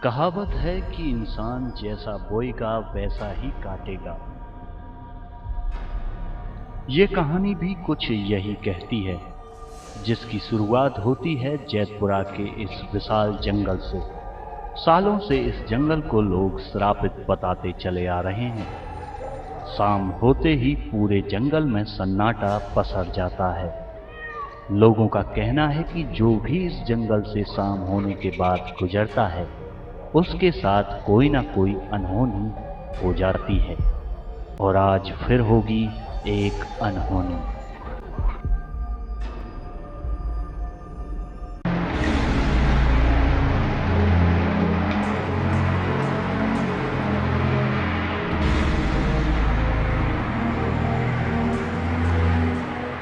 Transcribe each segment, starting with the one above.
कहावत है कि इंसान जैसा बोएगा वैसा ही काटेगा। ये कहानी भी कुछ यही कहती है, जिसकी शुरुआत होती है जैतपुरा के इस विशाल जंगल से। सालों से इस जंगल को लोग श्रापित बताते चले आ रहे हैं। शाम होते ही पूरे जंगल में सन्नाटा पसर जाता है। लोगों का कहना है कि जो भी इस जंगल से शाम होने के बाद गुजरता है, उसके साथ कोई ना कोई अनहोनी हो जाती है। और आज फिर होगी एक अनहोनी।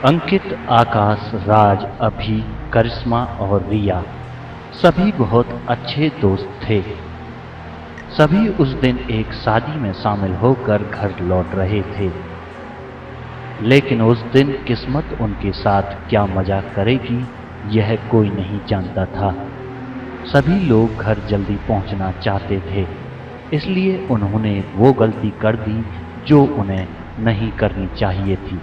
अंकित, आकाश, राज, अभी, करिश्मा और रिया सभी बहुत अच्छे दोस्त थे। सभी उस दिन एक शादी में शामिल होकर घर लौट रहे थे, लेकिन उस दिन किस्मत उनके साथ क्या मजाक करेगी यह कोई नहीं जानता था। सभी लोग घर जल्दी पहुंचना चाहते थे, इसलिए उन्होंने वो गलती कर दी जो उन्हें नहीं करनी चाहिए थी।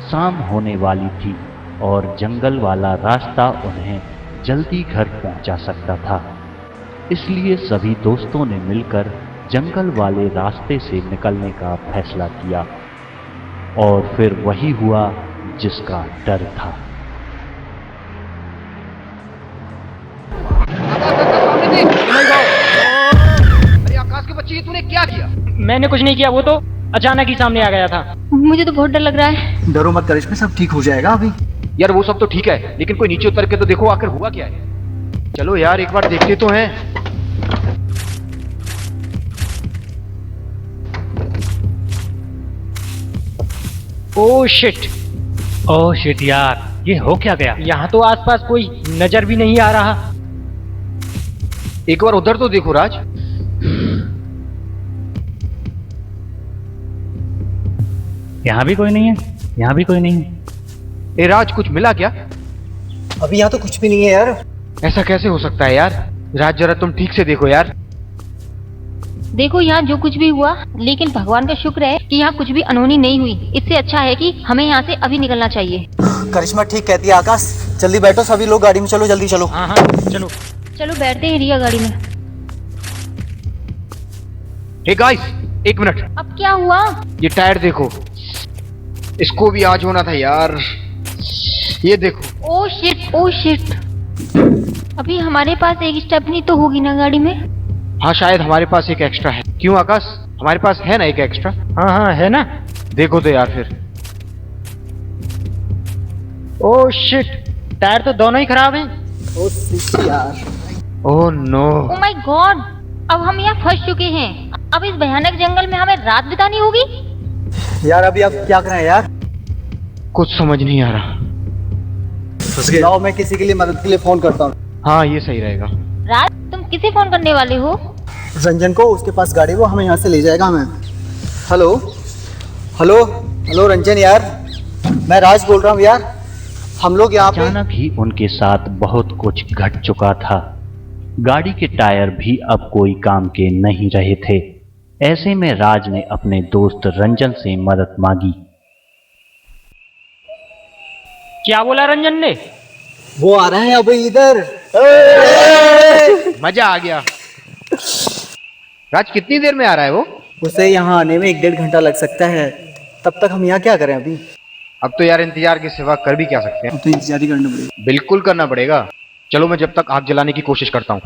शाम होने वाली थी और जंगल वाला रास्ता उन्हें जल्दी घर पहुंचा सकता था, इसलिए सभी दोस्तों ने मिलकर जंगल वाले रास्ते से निकलने का फैसला किया। और फिर वही हुआ जिसका डर था। अरे आकाश के बच्चे, तूने क्या किया? मैंने कुछ नहीं किया, वो तो अचानक ही सामने आ गया था। मुझे तो बहुत डर लग रहा है। डरो मत करिश्मा, सब ठीक हो जाएगा अभी। यार वो सब तो ठीक है, लेकिन कोई नीचे उतर के तो देखो आखिर हुआ क्या है। चलो यार एक बार देखते तो हैं। ओह शिट यार, ये हो क्या गया? यहाँ तो आसपास कोई नजर भी नहीं आ रहा। एक बार उधर तो देखो राज। यहाँ भी कोई नहीं है, यहाँ भी कोई नहीं है। ए राज, कुछ मिला क्या? अभी यहाँ तो कुछ भी नहीं है यार। ऐसा कैसे हो सकता है यार? राज जरा तुम ठीक से देखो यार। देखो यहाँ जो कुछ भी हुआ, लेकिन भगवान का शुक्र है कि यहाँ कुछ भी अनहोनी नहीं हुई। इससे अच्छा है कि हमें यहाँ से अभी निकलना चाहिए। करिश्मा ठीक कहती है आकाश, जल्दी बैठो सभी लोग गाड़ी में, चलो जल्दी चलो। हाँ चलो। चलो बैठते हैं रिया गाड़ी में। हे गाइस, एक मिनट। अब क्या हुआ? ये टायर देखो, इसको भी आज होना था यार। ये देखो। Oh shit. अभी हमारे पास एक स्टेपनी तो होगी ना गाड़ी में? हाँ शायद हमारे पास एक एक्स्ट्रा है। क्यों आकाश, हमारे पास है ना एक एक्स्ट्रा? हाँ है ना। देखो तो यार फिर। ओह शिट, टायर तो दोनों ही खराब हैं। Oh no. Oh my God, अब हम यहाँ फंस चुके हैं। अब इस भयानक जंगल में हमें रात बितानी होगी। यार अभी आप क्या करें यार? कुछ समझ नहीं आ रहा। लाओ मैं किसी के लिए मदद के लिए फोन करता हूँ। हाँ ये सही रहेगा। राज, तुम किसे फोन करने वाले हो? रंजन को, उसके पास गाड़ी, वो हमें यहाँ से ले जाएगा हमें। हेलो रंजन यार, मैं राज बोल रहा हूँ यार। हम लोग यहाँ पे अचानक ही उनके साथ बहुत कुछ घट चुका था। गाड़ी के टायर भी अब कोई काम के नहीं रहे थे। ऐसे में राज ने अपने दोस्त रंजन से मदद मांगी। क्या बोला रंजन ने? वो आ रहे हैं अभी इधर। मजा आ गया। राज कितनी देर में आ रहा है वो? उसे यहाँ आने में 1-1.5 घंटा लग सकता है। तब तक हम यहाँ क्या करें अभी? अब तो यार इंतजार के सिवा कर भी क्या सकते हैं। अब तो इंतजार ही करना पड़ेगा। बिल्कुल करना पड़ेगा। चलो मैं जब तक आग जलाने की कोशिश करता हूँ।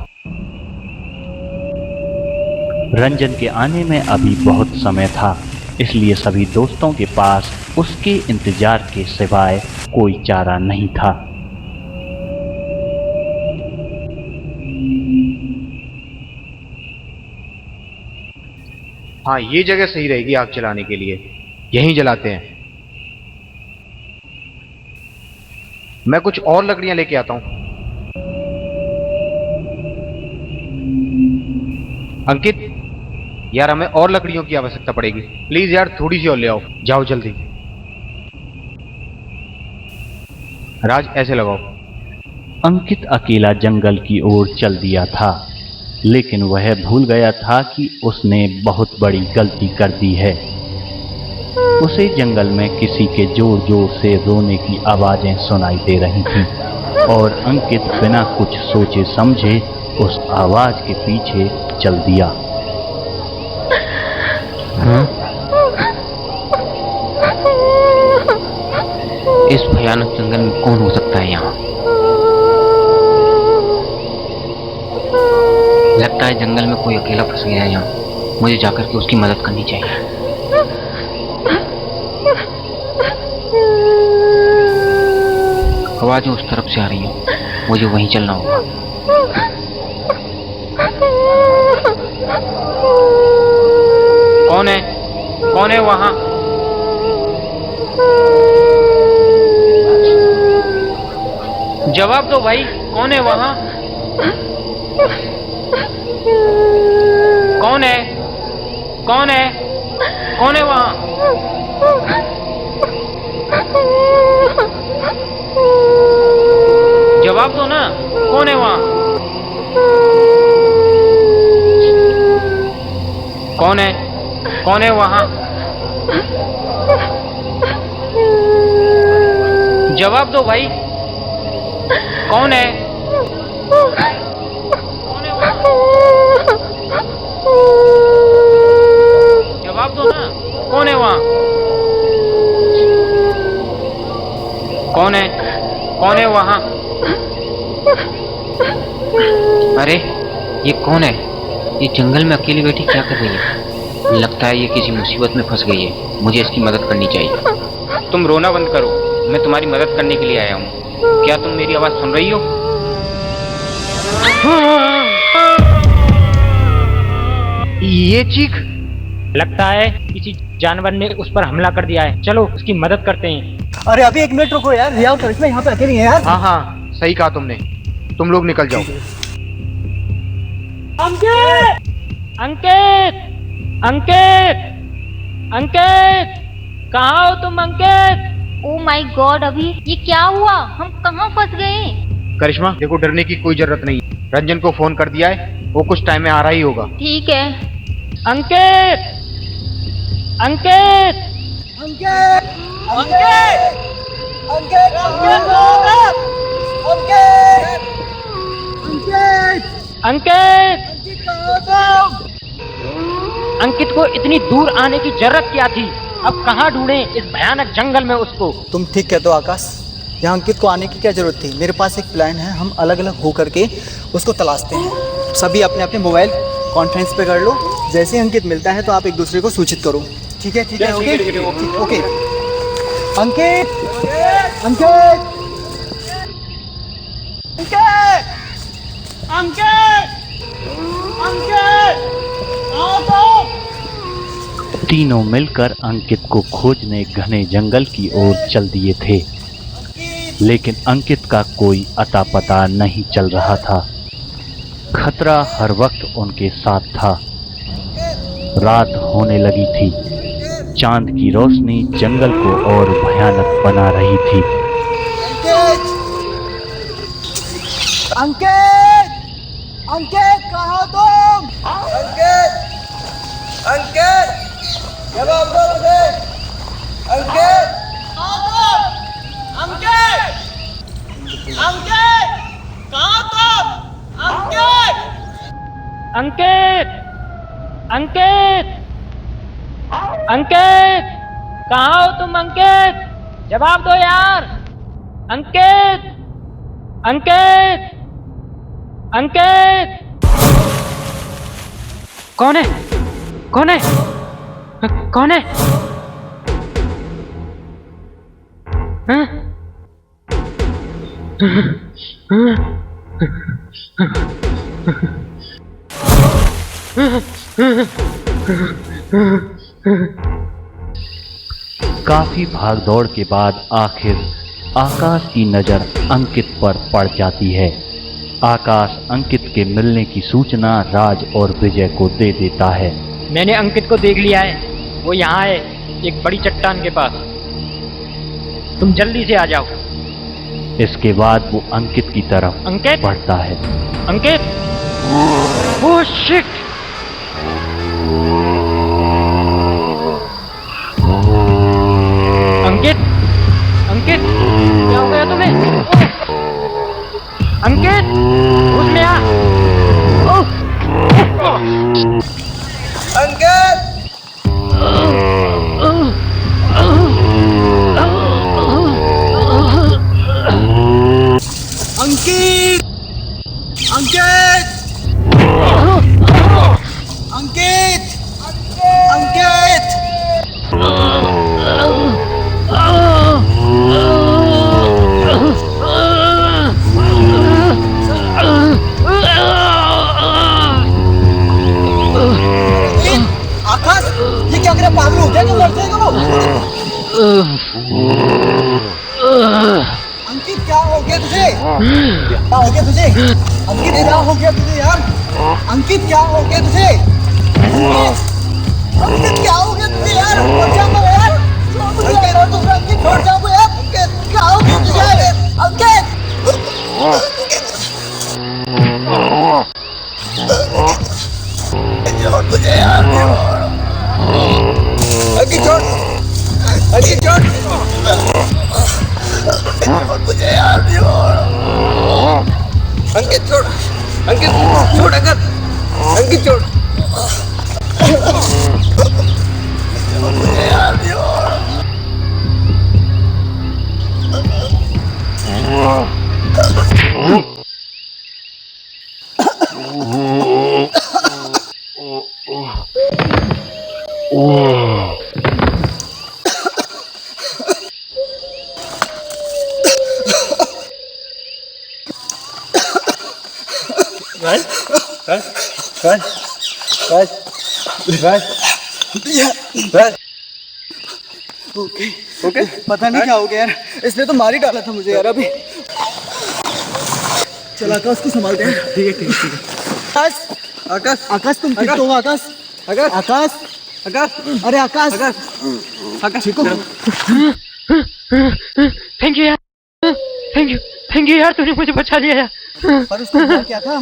रंजन के आने में अभी बहुत समय था, इसलिए सभी दोस्तों के पास उसके इंतजार के सिवाय कोई चारा नहीं था। हाँ ये जगह सही रहेगी आग जलाने के लिए, यहीं जलाते हैं। मैं कुछ और लकड़ियां लेके आता हूं। अंकित, यार हमें और लकड़ियों की आवश्यकता पड़ेगी। प्लीज यार थोड़ी सी और ले आओ। जाओ जल्दी। राज ऐसे लगाओ। अंकित अकेला जंगल की ओर चल दिया था। लेकिन वह भूल गया था कि उसने बहुत बड़ी गलती कर दी है। उसे जंगल में किसी के जोर जोर से रोने की आवाजें सुनाई दे रही थीं और अंकित बिना कुछ सोचे समझे उस आवाज के पीछे चल दिया। इस भयानक जंगल में कौन हो सकता है यहाँ? लगता है जंगल में कोई अकेला फंस गया है यहाँ। मुझे जाकर के उसकी मदद करनी चाहिए। आवाजें उस तरफ से आ रही हैं, मुझे वहीं चलना होगा। कौन है? कौन है वहां? जवाब दो भाई, कौन है वहां? कौन है? कौन है? कौन है वहां? जवाब दो ना, कौन है वहां? कौन है? कौन है वहां? जवाब दो भाई, कौन है? कौन है वहां? जवाब दो ना, कौन है वहां? कौन है? कौन है वहां? अरे ये कौन है? ये जंगल में अकेली बैठी क्या कर रही है? लगता है ये किसी मुसीबत में फंस गई है। मुझे इसकी मदद करनी चाहिए। तुम रोना बंद करो, मैं तुम्हारी मदद करने के लिए आया हूँ। क्या तुम मेरी आवाज सुन रही हो? ये चीख! लगता है किसी जानवर ने उस पर हमला कर दिया है। चलो उसकी मदद करते हैं। अरे अभी 1 मिनट रुको यार, रिया और करिश्मा यहाँ पे अकेली हैं यार। हाँ हाँ, सही कहा तुमने। तुम लोग निकल जाओ। अंकित! अंकित! अंकित! अंकित! कहाँ हो तुम अंकित? ओ माय गॉड, अभी ये क्या हुआ? हम कहाँ फंस गए? करिश्मा देखो, डरने की कोई जरूरत नहीं। रंजन को फोन कर दिया है, वो कुछ टाइम में आ रहा ही होगा। ठीक है। अंकित! अंकित! अंकित! अंकित! अंकित! अंकित! अंकित! अंकित को इतनी दूर आने की जरूरत क्या थी? अब कहाँ ढूंढें इस भयानक जंगल में उसको? तुम ठीक कहते हो आकाश, यहाँ अंकित को आने की क्या जरूरत थी। मेरे पास एक प्लान है, हम अलग अलग हो करके उसको तलाशते हैं। सभी अपने अपने मोबाइल कॉन्फ्रेंस पे कर लो। जैसे ही अंकित मिलता है तो आप एक दूसरे को सूचित करो। ठीक है? ठीक है? Okay okay. अंकित! अंकित! अंकित! अंकित! तीनों मिलकर अंकित को खोजने घने जंगल की ओर चल दिए थे, लेकिन अंकित का कोई अता पता नहीं चल रहा था। खतरा हर वक्त उनके साथ था। रात होने लगी थी। चांद की रोशनी जंगल को और भयानक बना रही थी। अंकित! अंकित कहाँ तुम? अंकित! अंकित! जवाब दो मुझे। अंकित! अंकित! अंकित! कहाँ तुम? अंकित! अंकित! अंकित! अंकित! कहाँ हो तुम अंकित? जवाब दो यार। अंकित! अंकित! अंकित! कौन है? कौन है? कौन है? हाँ? काफी भागदौड़ के बाद आखिर आकाश की नजर अंकित पर पड़ जाती है। आकाश अंकित के मिलने की सूचना राज और विजय को दे देता है। मैंने अंकित को देख लिया है, वो यहाँ है, एक बड़ी चट्टान के पास। तुम जल्दी से आ जाओ। इसके बाद वो अंकित की तरफ अंकित! बढ़ता है। अंकित! Oh shit! अंकित, अंकित, क्या हो गया तुम्हें? अंकित, होश में आ। अंकित! अंकित! अंकित! अंकित! अंकित! आकाश, ये क्या करे? पागल हो गया क्या? मर जाएगा वो। अंकित, क्या हो गया तुझे? क्या हो गया तुझे? अंकित, क्या हो गया तुझे यार? अंकित, क्या हो गया तुझे? अंकित, क्या हो गया तुझे यार? मर जाऊंगा यार। अंकित, और दूसरा अंकित छोड़ जाऊंगा यार। अंकित, क्या हो गया तुझे? अंकित! छोड़ मुझे यार। अंकित छोड़। अंकित छोड़। छोड़ मुझे यार। अंकित छोड़। अंकित छोड़। अगर अंकित छोड़। मुझे यार। ओके, पता नहीं क्या हो गया यार, इसने तो मार ही डाला था मुझे यार अभी। चल आकाश को संभालते हैं। ठीक है। आकाश, आकाश, आकाश तुम ठीक तो हो? आकाश, आकाश, आकाश, आकाश, अरे आकाश, आकाश, आकाश ठीक हो? थैंक यू यार, थैंक यू यार, तूने मुझे बचा लिया यार। पर उसको हुआ क्या था?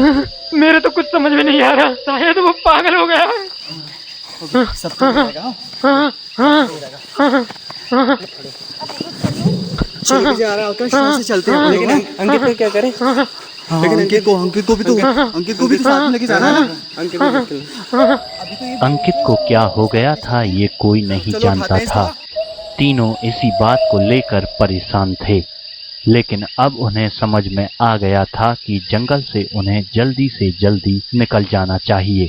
मेरे तो कुछ समझ में नहीं आ रहा, शायद वो पागल हो गया। सब ठीक हो जाएगा। चलो जा रहा है आकाश, यहाँ से चलते हैं। लेकिन अंकित को क्या करें? लेकिन अंकित को भी तो साथ में लेके जाना है ना। अंकित को क्या हो गया था ये कोई नहीं जानता था। तीनों इसी बात को लेकर परेशान थे, लेकिन अब उन्हें समझ में आ गया था कि जंगल से उन्हें जल्दी से जल्दी निकल जाना चाहिए।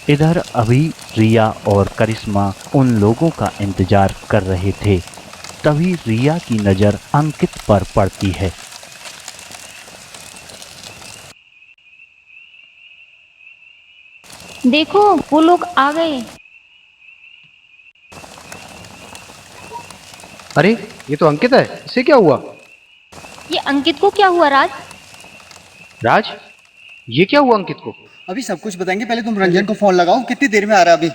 इधर अभी रिया और करिश्मा उन लोगों का इंतजार कर रहे थे। तभी रिया की नज़र अंकित पर पड़ती है। देखो वो लोग आ गए। अरे ये तो अंकित है, इसे क्या हुआ? ये अंकित को क्या हुआ राज? राज, ये क्या हुआ अंकित को? अभी सब कुछ बताएंगे, पहले तुम रंजन को फोन लगाओ। कितनी देर में आ रहा है अभी?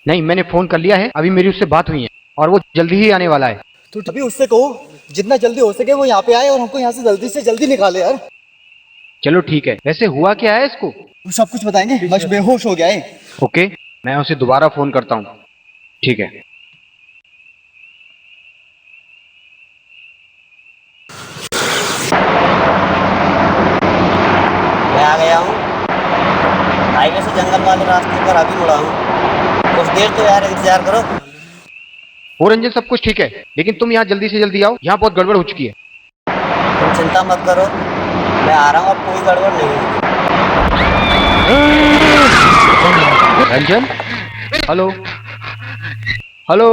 नहीं, मैंने फोन कर लिया है, अभी मेरी उससे बात हुई है और वो जल्दी ही आने वाला है। तो अभी उससे कहो जितना जल्दी हो सके वो यहाँ पे आए और हमको यहाँ से जल्दी निकाले यार। चलो ठीक है, वैसे हुआ क्या है इसको? वो सब कुछ बताएंगे, बस बेहोश हो गया है। ओके, मैं उसे दोबारा फोन करता हूँ। ठीक है। मैं आ गया हूँ। हाईवे से जंगल वाले रास्ते पर अभी मुड़ा हूँ। कुछ देर तो यार इंतजार करो। वो रंजन, सब कुछ ठीक है, लेकिन तुम यहाँ जल्दी से जल्दी आओ, यहाँ बहुत गड़बड़ हो चुकी है। तुम चिंता मत करो, मैं आ रहा हूँ, अब कोई गड़बड़ नहीं होगी। Ranjan, hello hello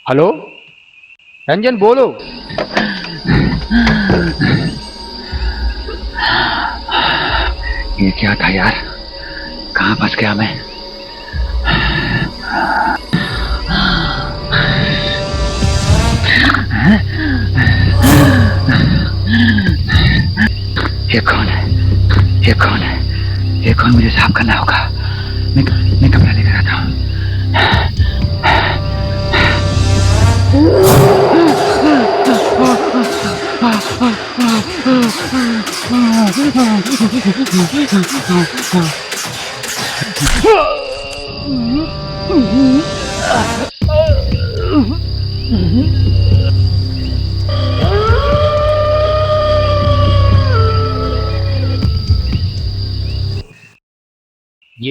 hello, Ranjan बोलो। ये क्या था यार, कहाँ फंस गया मैं? ये कौन है? ये कौन है? ये कौन? मुझे साफ करना होगा। मैं कपड़ा लेकर आता हूँ। ये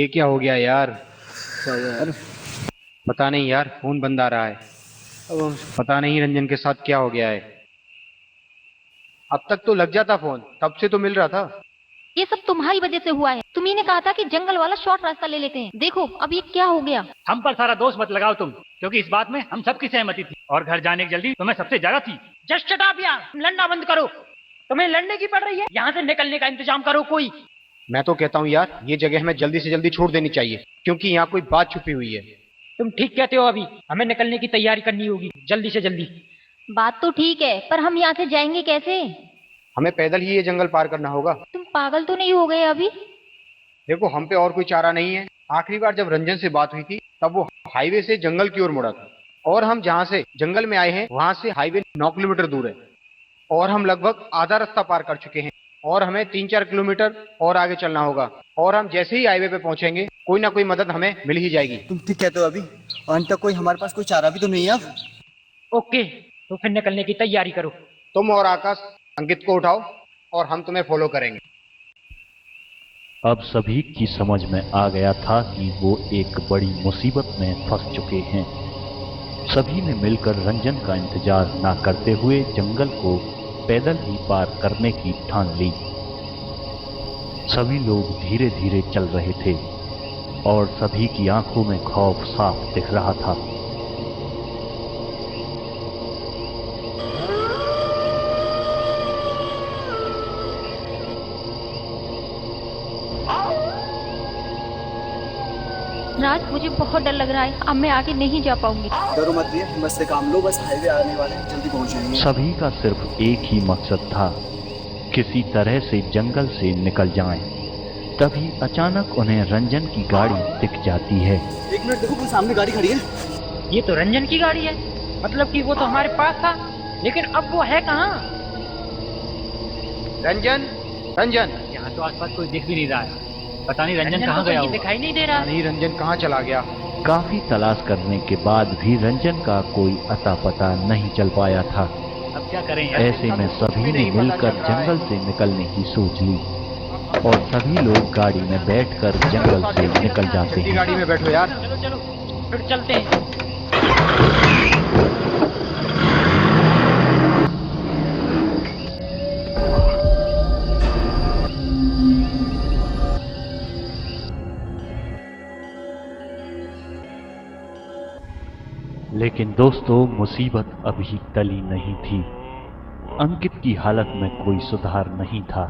क्या हो गया यार? क्या हुआ यार? पता नहीं यार, फोन बंद आ रहा है। अब हम पता नहीं रंजन के साथ क्या हो गया है। अब तक तो लग जाता फोन, तब से तो मिल रहा था। ये सब तुम्हारी वजह से हुआ है। तुम्ही ने कहा था कि जंगल वाला शॉर्ट रास्ता ले लेते हैं। देखो अब ये क्या हो गया। हम पर सारा दोष मत लगाओ तुम, क्योंकि इस बात में हम सबकी सहमति थी और घर जाने की जल्दी तुम्हें सबसे ज्यादा थी। जस्ट शट अप यार, लड़ना बंद करो। तुम्हें लड़ने की पड़ रही है, यहाँ से निकलने का इंतजाम करो कोई। मैं तो कहता हूँ यार, ये जगह हमें जल्दी से जल्दी छोड़ देनी चाहिए, क्योंकि यहाँ कोई बात छुपी हुई है। तुम ठीक कहते हो, अभी हमें निकलने की तैयारी करनी होगी जल्दी से जल्दी। बात तो ठीक है, पर हम यहाँ से जाएंगे कैसे? हमें पैदल ही ये जंगल पार करना होगा। तुम पागल तो नहीं हो गए अभी? देखो, हम पे और कोई चारा नहीं है। आखिरी बार जब रंजन से बात हुई थी, तब वो हाईवे से जंगल की ओर मुड़ा था, और हम जहाँ से जंगल में आए हैं वहां से हाईवे 9 किलोमीटर दूर है, और हम लगभग आधा रास्ता पार कर चुके हैं, और हमें 3-4 किलोमीटर और आगे चलना होगा, और हम जैसे ही हाईवे पे पहुंचेंगे कोई ना कोई मदद हमें मिल ही जाएगी। तुम ठीक कहते हो अभी, अंत तक कोई हमारे पास कोई चारा भी तो नहीं है अब। ओके, तो फिर निकलने की तैयारी करो। तुम और आकाश अंकित को उठाओ और हम तुम्हें फॉलो करेंगे। अब सभी की समझ में आ गया था कि वो एक बड़ी मुसीबत में फंस चुके हैं। सभी ने मिलकर रंजन का इंतजार न करते हुए जंगल को पैदल ही पार करने की ठान ली। सभी लोग धीरे धीरे चल रहे थे और सभी की आंखों में खौफ साफ दिख रहा था। राज, मुझे बहुत डर लग रहा है। अब मैं आगे नहीं जा पाऊंगी। डरो मत भैया, बस से काम लो, बस हाईवे आने वाले हैं, जल्दी पहुंच जाएंगे। सभी का सिर्फ एक ही मकसद था, किसी तरह से जंगल से निकल जाएं। तभी अचानक उन्हें रंजन की गाड़ी दिख जाती है। एक मिनट देखो, वो सामने गाड़ी खड़ी है। ये तो रंजन की गाड़ी है, मतलब कि वो तो हमारे पास था, लेकिन अब वो है कहाँ? रंजन, रंजन, यहाँ तो आसपास कोई दिख भी नहीं रहा है। पता नहीं रंजन कहाँ गया होगा। दिखाई नहीं दे रहा। नहीं, रंजन कहाँ चला गया? काफी तलाश करने के बाद भी रंजन का कोई अता पता नहीं चल पाया था। अब क्या करें यार? ऐसे में सभी ने मिलकर जंगल से निकलने की सोच ली और सभी लोग गाड़ी में बैठकर जंगल से निकल जाते जल्दी हैं। गाड़ी में बैठो यार। चलो चलो, फिर चलते हैं। लेकिन दोस्तों, मुसीबत अभी टली नहीं थी। अंकित की हालत में कोई सुधार नहीं था,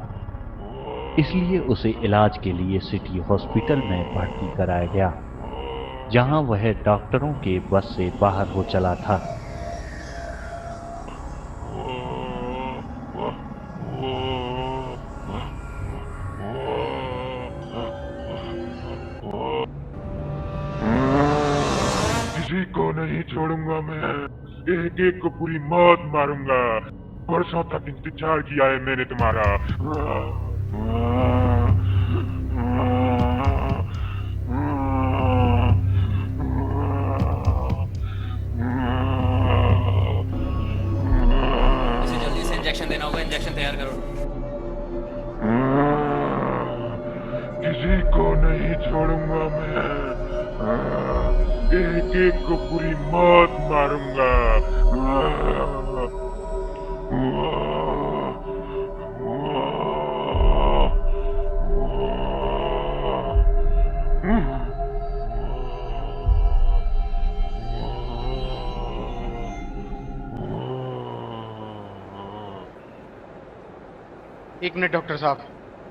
इसलिए उसे इलाज के लिए सिटी हॉस्पिटल में भर्ती कराया गया, जहां वह डॉक्टरों के बस से बाहर हो चला था। किसी को नहीं छोड़ूंगा मैं, एक एक को पूरी मौत मारूंगा। वर्षों तक इंतजार किया है मैंने तुम्हारा। इसे जल्दी से इंजेक्शन देना होगा, इंजेक्शन तैयार करो। किसी को नहीं छोड़ूंगा मैं, एक एक को पूरी मौत मारूंगा। एक मिनट डॉक्टर साहब,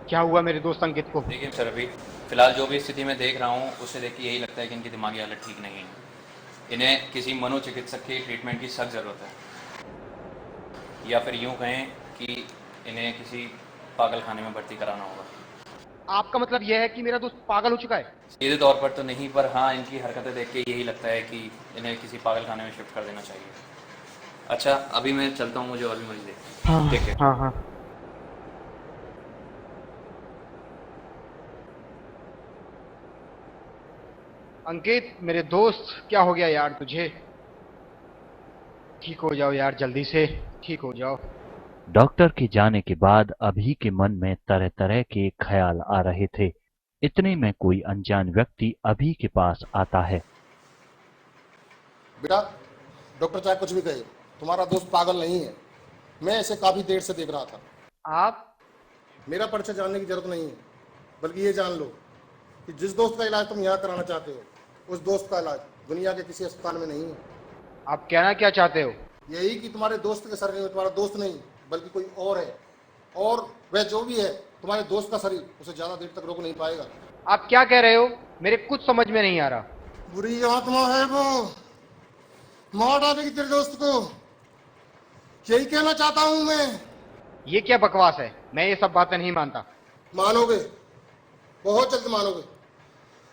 क्या हुआ मेरे दोस्त अंकित को? देखिए सर, अभी फिलहाल जो भी स्थिति में देख रहा हूँ उससे देख के यही लगता है कि इनकी दिमागी हालत ठीक नहीं है। इन्हें किसी मनोचिकित्सक के ट्रीटमेंट की सख्त ज़रूरत है, या फिर यूँ कहें कि इन्हें किसी पागल खाने में भर्ती कराना होगा। आपका मतलब यह है कि मेरा दोस्त पागल हो चुका है? सीधे तौर पर तो नहीं, पर हाँ, इनकी हरकतें देख के यही लगता है कि इन्हें किसी पागल खाने में शिफ्ट कर देना चाहिए। अच्छा, अभी मैं चलता हूँ, मुझे और भी मरीज देखते हैं। ठीक है। हाँ हाँ। अंकित मेरे दोस्त, क्या हो गया यार तुझे? ठीक हो जाओ यार, जल्दी से ठीक हो जाओ। डॉक्टर के जाने के बाद अभी के मन में तरह तरह के ख्याल आ रहे थे। इतने में कोई अनजान व्यक्ति अभी के पास आता है। बेटा, डॉक्टर चाहे कुछ भी कहे, तुम्हारा दोस्त पागल नहीं है। मैं इसे काफी देर से देख रहा था। आप? मेरा परिचय जानने की जरूरत नहीं है, बल्कि ये जान लो कि जिस दोस्त का इलाज तुम यहाँ कराना चाहते हो, उस दोस्त का इलाज दुनिया के किसी अस्पताल में नहीं है। आप कहना क्या चाहते हो? यही कि तुम्हारे दोस्त के शरीर में तुम्हारा दोस्त नहीं, बल्कि कोई और है, और वह जो भी है, तुम्हारे दोस्त का शरीर उसे ज्यादा देर तक रोक नहीं पाएगा। आप क्या कह रहे हो? मेरे कुछ समझ में नहीं आ रहा। बुरी आत्मा है वो, मार डालेगी तेरे दोस्त को, यही कहना चाहता हूं मैं। ये क्या बकवास है? मैं ये सब बातें नहीं मानता। मानोगे, बहुत जल्द मानोगे।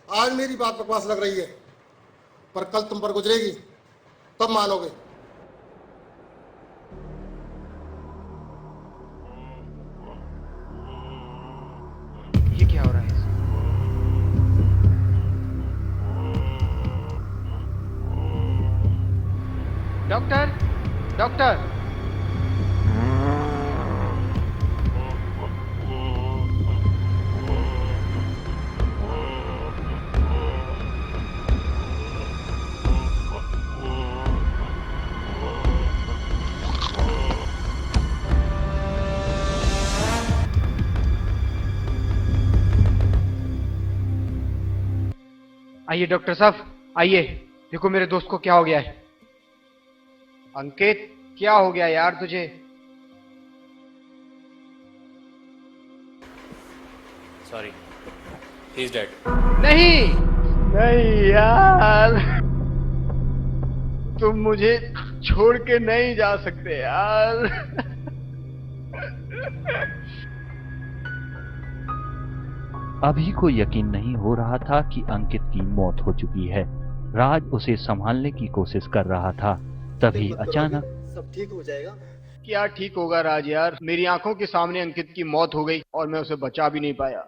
आज मेरी बात बकवास लग रही है, पर कल तुम पर गुजरेगी, तब मानोगे। ये क्या हो रहा है? Doctor, doctor! आइए डॉक्टर साहब, आइए। देखो मेरे दोस्त को क्या हो गया है। अंकित, क्या हो गया यार तुझे? Sorry, he is dead. नहीं, नहीं यार, तुम मुझे छोड़ के नहीं जा सकते यार। अभी को यकीन नहीं हो रहा था कि अंकित की मौत हो चुकी है। राज उसे संभालने की कोशिश कर रहा था। तभी अचानक सब ठीक हो जाएगा। क्या ठीक होगा राज यार, मेरी आंखों के सामने अंकित की मौत हो गई और मैं उसे बचा भी नहीं पाया।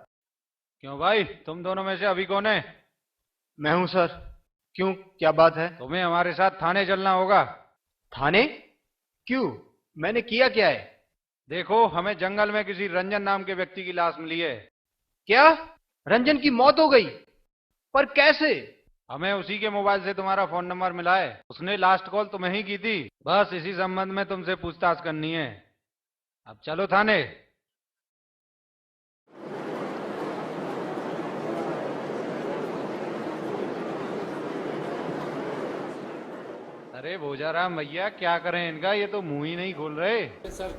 क्यों भाई, तुम दोनों में से अभी कौन है? मैं हूं सर। क्यों, क्या बात है? तुम्हें हमारे साथ थाने चलना होगा। थाने? क्यों, मैंने किया क्या है? देखो, हमें जंगल में किसी रंजन नाम के व्यक्ति की लाश मिली है। क्या, रंजन की मौत हो गई? पर कैसे? हमें उसी के मोबाइल से तुम्हारा फोन नंबर मिला है। उसने लास्ट कॉल तुम्हें ही की थी। बस इसी संबंध में तुमसे पूछताछ करनी है। अब चलो थाने। अरे भोजाराम भैया, क्या करें इनका, ये तो मुंह ही नहीं खोल रहे। सर,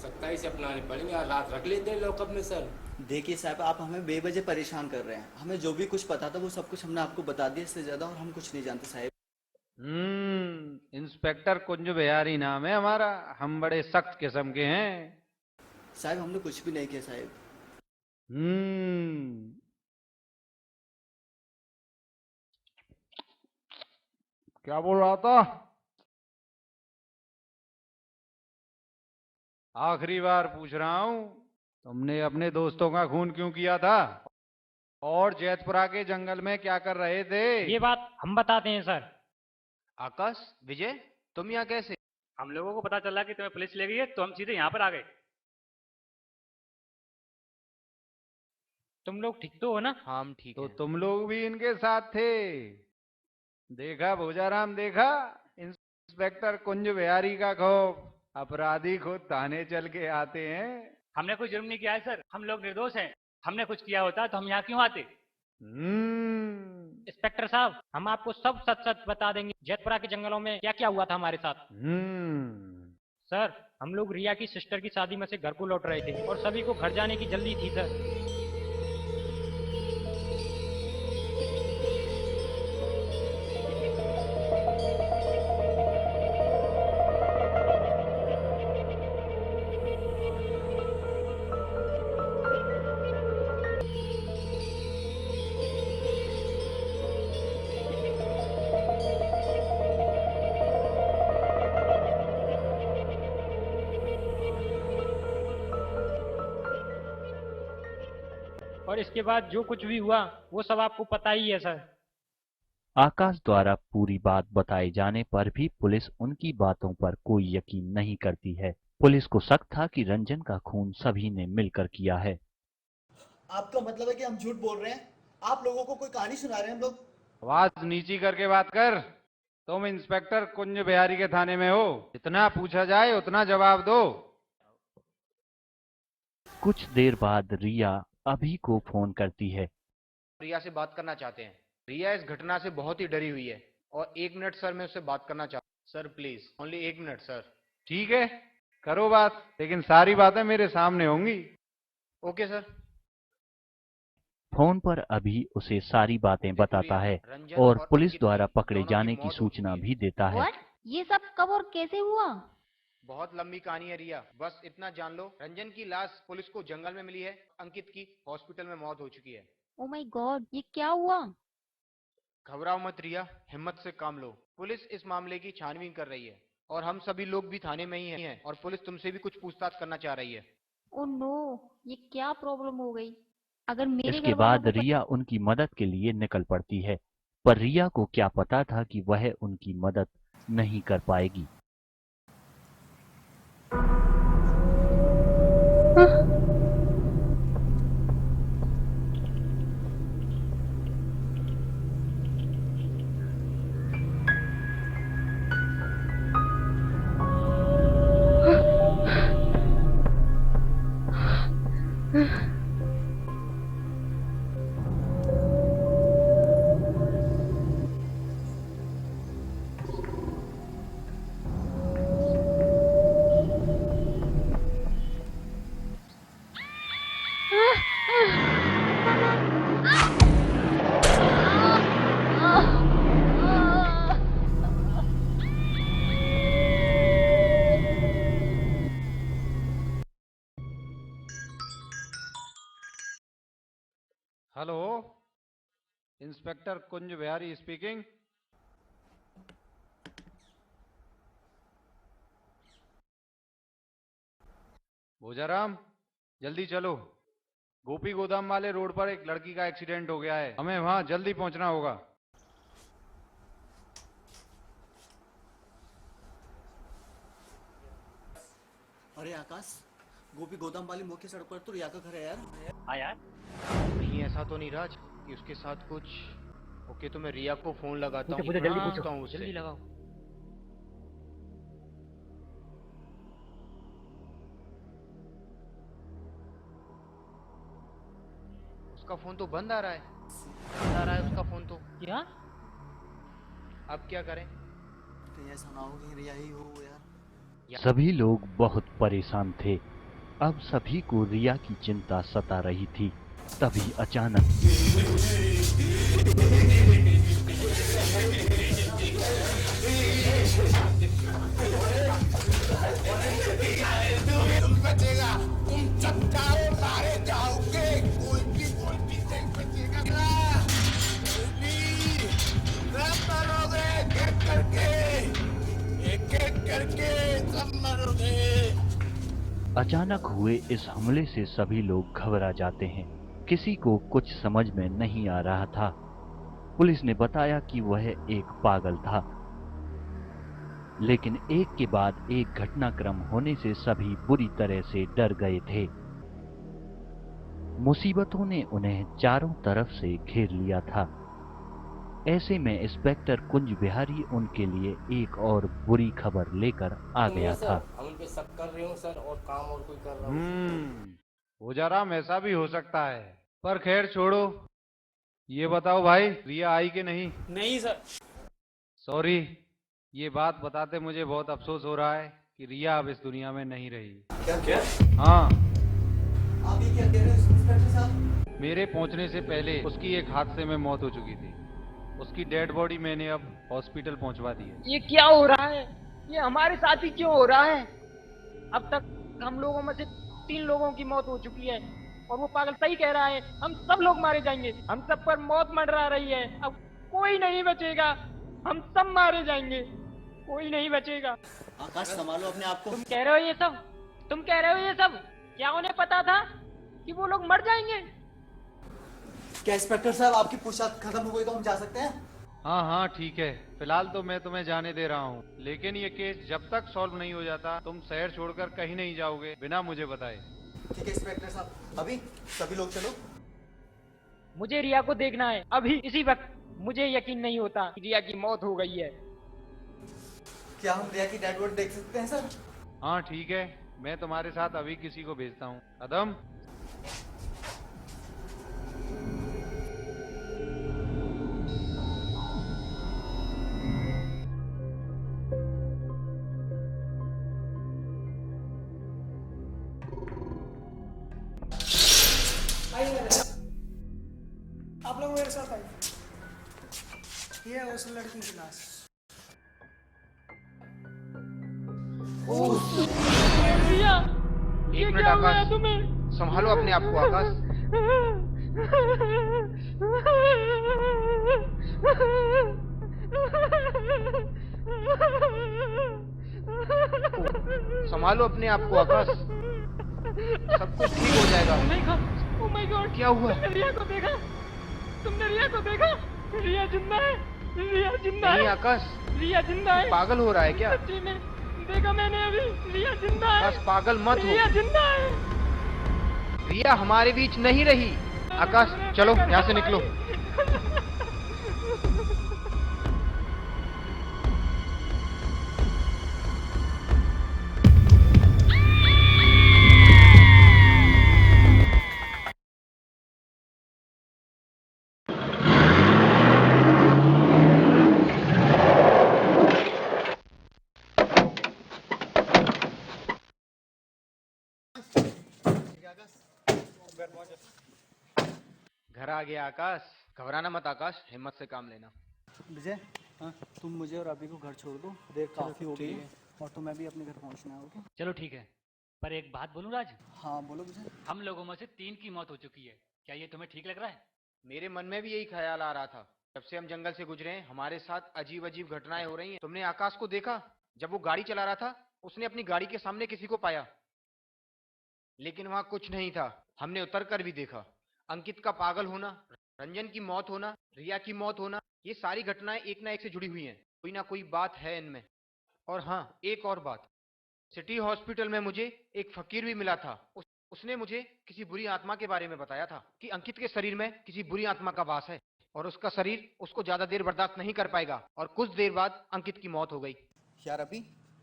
सख्ताई से अपनाने पड़ेंगे, रात रख लेते हैं लॉकअप में सर। देखिए साहब, आप हमें बेवजह परेशान कर रहे हैं। हमें जो भी कुछ पता था वो सब कुछ हमने आपको बता दिया, इससे ज्यादा और हम कुछ नहीं जानते साहब। इंस्पेक्टर कुंज बिहारी नाम है हमारा। हम बड़े सख्त किस्म के हैं। साहब हमने कुछ भी नहीं किया साहब। क्या बोल रहा था? आखिरी बार पूछ रहा हूं, तुमने अपने दोस्तों का खून क्यों किया था? और जैतपुरा के जंगल में क्या कर रहे थे? ये बात हम बताते हैं सर। आकाश, विजय, तुम यहाँ कैसे? हम लोगों को पता चला कि तुम्हें पुलिस ले गई है, तो हम सीधे यहाँ पर आ गए। तुम लोग ठीक तो हो ना? हाँ, हम ठीक तो हैं। तुम लोग भी इनके साथ थे? देखा भोजाराम, देखा? इंस्पेक्टर कुंज बिहारी का खौफ। अपराधी खुद थाने चल के आते हैं। हमने कोई जुर्म नहीं किया है सर, हम लोग निर्दोष हैं। हमने कुछ किया होता तो हम यहाँ क्यों आते? इंस्पेक्टर साहब, हम आपको सब सच सच बता देंगे, जैतपुरा के जंगलों में क्या क्या हुआ था हमारे साथ। सर, हम लोग रिया की सिस्टर की शादी में से घर को लौट रहे थे और सभी को घर जाने की जल्दी थी सर। और इसके बाद जो कुछ भी हुआ वो सब आपको पता ही है सर। आकाश द्वारा पूरी बात बताए जाने पर भी पुलिस उनकी बातों पर कोई यकीन नहीं करती है। पुलिस को शक था कि रंजन का खून सभी ने मिलकर किया है। आपका मतलब है कि हम झूठ बोल रहे हैं? आप लोगों को कोई कहानी सुना रहे हैं हम लोग? आवाज नीची करके बात कर। तुम इंस्पेक्टर कुंज बिहारी के थाने में हो, जितना पूछा जाए उतना जवाब दो। कुछ देर बाद रिया अभी को फोन करती है। रिया से बात करना चाहते हैं। रिया इस घटना से बहुत ही डरी हुई है और 1 मिनट सर मैं उससे बात करना चाहता हूँ। Sir please, only 1 minute sir. ठीक है, करो बात, लेकिन सारी बातें मेरे सामने होंगी। Okay sir. फोन पर अभी उसे सारी बातें बताता है और पुलिस द्वारा पकड़े जाने की सूचना भी देता है। What? ये सब कब और कैसे हुआ? बहुत लंबी कहानी है रिया, बस इतना जान लो, रंजन की लाश पुलिस को जंगल में मिली है, अंकित की हॉस्पिटल में मौत हो चुकी है। ओ माय गॉड, ये क्या हुआ? घबराओ मत रिया, हिम्मत से काम लो। पुलिस इस मामले की छानबीन कर रही है और हम सभी लोग भी थाने में ही हैं और पुलिस तुमसे भी कुछ पूछताछ करना चाह रही है। ओ नो, ये क्या प्रॉब्लम हो गई? अगर मेरे इसके घर वालों बाद रिया उनकी मदद के लिए निकल पड़ती है, पर रिया को क्या पता था कि वह उनकी मदद नहीं कर पाएगी। Hello, inspector Kunj Bihari speaking. Bhojaram, जल्दी चलो। गोपी गोदाम वाले रोड पर एक लड़की का एक्सीडेंट हो गया है, हमें वहां जल्दी पहुंचना होगा। अरे आकाश, गोपी गोदाम वाली मुख्य सड़क पर तो रिया का घर है यार। हाँ यार। कहीं ऐसा तो नहीं राज कि उसके साथ कुछ। ओके, तो मैं रिया को फोन लगाता हूँ, मुझे जल्दी पूछता हूँ उससे। जल्दी लगाओ। उसका फोन तो बंद आ रहा है, बंद आ रहा है उसका फोन तो। क्या? अब क्या करें? कहीं ऐसा ना हो कि रिया ही हो यार। सभी लोग बहुत परेशान थे। अब सभी को रिया की चिंता सता रही थी। तभी अचानक अचानक हुए इस हमले से सभी लोग घबरा जाते हैं। किसी को कुछ समझ में नहीं आ रहा था। पुलिस ने बताया कि वह एक पागल था, लेकिन एक के बाद एक घटनाक्रम होने से सभी बुरी तरह से डर गए थे। मुसीबतों ने उन्हें चारों तरफ से घेर लिया था। ऐसे में इंस्पेक्टर कुंज बिहारी उनके लिए एक और बुरी खबर लेकर आ गया था। हम उन पे शक कर रहे हो सर, और काम और कोई कर रहा हो। भोजाराम, ऐसा भी हो सकता है, पर खैर छोड़ो। ये बताओ भाई, रिया आई कि नहीं? नहीं सर। सॉरी, ये बात बताते मुझे बहुत अफसोस हो रहा है कि रिया अब इस दुनिया में नहीं रही। क्या? हाँ, आप ये क्या कह रहे हो इंस्पेक्टर साहब? मेरे पहुंचने से पहले उसकी एक हादसे में मौत हो चुकी थी। उसकी डेड बॉडी मैंने अब हॉस्पिटल पहुंचवा दी है। ये क्या हो रहा है? ये हमारे साथ ही क्यों हो रहा है? अब तक हम लोगों में से 3 लोगों की मौत हो चुकी है और वो पागल सही कह रहा है, हम सब लोग मारे जाएंगे। हम सब पर मौत मंडरा रही है, अब कोई नहीं बचेगा, हम सब मारे जाएंगे, कोई नहीं बचेगा। आकाश, संभालो अपने आप को। तुम कह रहे हो ये सब? तुम कह रहे हो ये सब? क्या उन्हें पता था कि वो लोग मर जाएंगे? क्या इंस्पेक्टर साहब, आपकी पूछताछ खत्म हो गई तो हम जा सकते हैं? हाँ हाँ ठीक है, फिलहाल तो मैं तुम्हें जाने दे रहा हूँ, लेकिन ये केस जब तक सॉल्व नहीं हो जाता तुम शहर छोड़कर कहीं नहीं जाओगे बिना मुझे बताए। ठीक है इंस्पेक्टर साहब, अभी सभी लोग चलो। मुझे रिया को देखना है अभी इसी वक्त। मुझे यकीन नहीं होता कि रिया की मौत हो गई है। क्या हम रिया की डेड बॉडी देख सकते हैं सर? हाँ ठीक है, मैं तुम्हारे साथ अभी किसी को भेजता हूँ। कदम। आप लोग मेरे साथ आइए। ये है उस लड़की की लाश। एक मिनट आकाश, संभालो अपने आप को आकाश। संभालो अपने आप को आकाश, सब कुछ ठीक हो जाएगा। Oh my God! क्या हुआ? तुमने रिया को देखा? तुमने रिया को देखा? रिया जिंदा है। रिया जिंदा नहीं है। आकाश, रिया जिंदा है। पागल हो रहा है क्या? सच्ची में देखा मैंने अभी। रिया जिंदा है। बस पागल मत हो। रिया जिंदा है। रिया हमारे बीच नहीं रही। आकाश चलो यहाँ से निकलो। घर आ गया आकाश, घबराना मत आकाश, हिम्मत से काम लेना। विजय, हाँ तुम मुझे और अभी को घर छोड़ दो, देर काफी हो गई है और तुम्हें भी अपने घर पहुंचना है। ओके चलो ठीक है, पर एक बात बोलूं राज? हाँ बोलो विजय। हम लोगों में से 3 की मौत हो चुकी है, क्या ये तुम्हें ठीक लग रहा है? मेरे मन में भी यही ख्याल आ रहा था। जब से हम जंगल से गुजरे हैं हमारे साथ अजीब अजीब घटनाएं हो रही हैं। तुमने आकाश को देखा? जब वो गाड़ी चला रहा था उसने अपनी गाड़ी के सामने किसी को पाया, लेकिन वहां कुछ नहीं था। हमने उतर कर भी देखा। अंकित का पागल होना, रंजन की मौत होना, रिया की मौत होना, ये सारी घटनाएं एक ना एक से जुड़ी हुई हैं। कोई ना कोई बात है इनमें। और हाँ, एक और बात, सिटी हॉस्पिटल में मुझे एक फकीर भी मिला था। उसने मुझे किसी बुरी आत्मा के बारे में बताया था कि अंकित के शरीर में किसी बुरी आत्मा का वास है और उसका शरीर उसको ज्यादा देर बर्दाश्त नहीं कर पाएगा। और कुछ देर बाद अंकित की मौत हो गई। यार अभी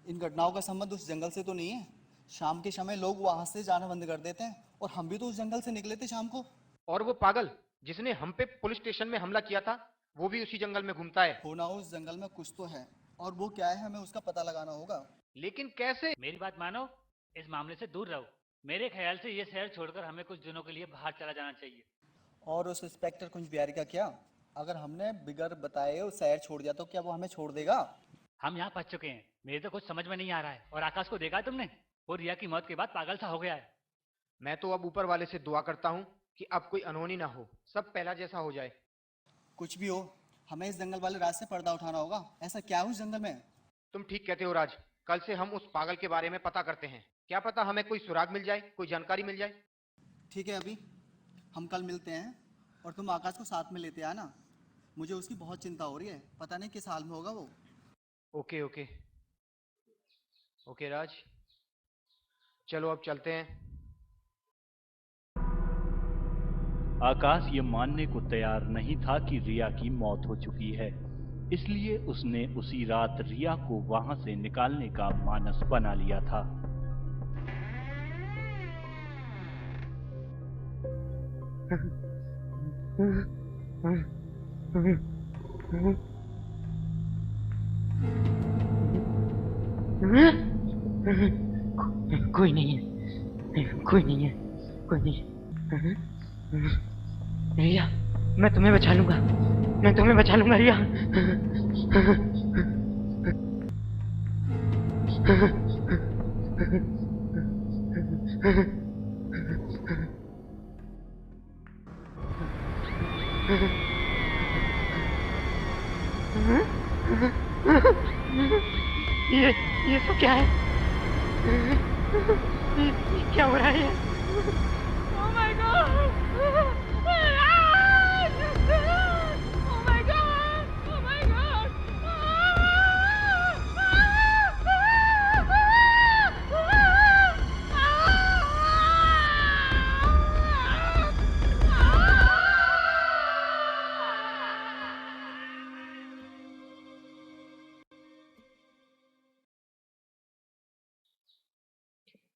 इन घटनाओं का संबंध उस जंगल से तो नहीं है? शाम के समय लोग वहां से जाना बंद कर देते हैं और हम भी तो उस जंगल से निकले थे शाम को। और वो पागल जिसने हम पे पुलिस स्टेशन में हमला किया था वो भी उसी जंगल में घूमता है। होना उस जंगल में कुछ तो है और वो क्या है हमें उसका पता लगाना होगा। लेकिन कैसे? मेरी बात मानो, इस मामले से दूर रहो। मेरे ख्याल से ये शहर छोड़कर हमें कुछ दिनों के लिए बाहर चला जाना चाहिए। और उस इंस्पेक्टर कुंज बिहारी का क्या? अगर हमने बिगर बताए उस शहर छोड़ दिया तो क्या वो हमें छोड़ देगा? हम यहाँ फंस चुके हैं, मेरे तो कुछ समझ में नहीं आ रहा है। और आकाश को देखा तुमने? वो रिया की मौत के बाद पागल सा हो गया है। मैं तो अब ऊपर वाले से दुआ करता हूँ कि अब कोई अनहोनी ना हो, सब पहला जैसा हो जाए। कुछ भी हो, हमें इस जंगल वाले रास्ते पर्दा उठाना होगा। ऐसा क्या है उस जंगल में? तुम ठीक कहते हो राज, कल से हम उस पागल के बारे में पता करते हैं। क्या पता हमें कोई सुराग मिल जाए, कोई जानकारी मिल जाए। ठीक है, अभी हम कल मिलते हैं और तुम आकाश को साथ में लेते आना। मुझे उसकी बहुत चिंता हो रही है, पता नहीं किस हाल में होगा वो। ओके ओके ओके राज, चलो अब चलते हैं। आकाश ये मानने को तैयार नहीं था कि रिया की मौत हो चुकी है, इसलिए उसने उसी रात रिया को वहां से निकालने का मानस बना लिया था। कोई नहीं है, कोई नहीं है, कोई नहीं है। रिया, मैं तुम्हें बचा लूंगा, मैं तुम्हें बचा लूंगा रिया। ये सब क्या है? ये क्या हो रहा है? Oh my God! Oh my God! Oh my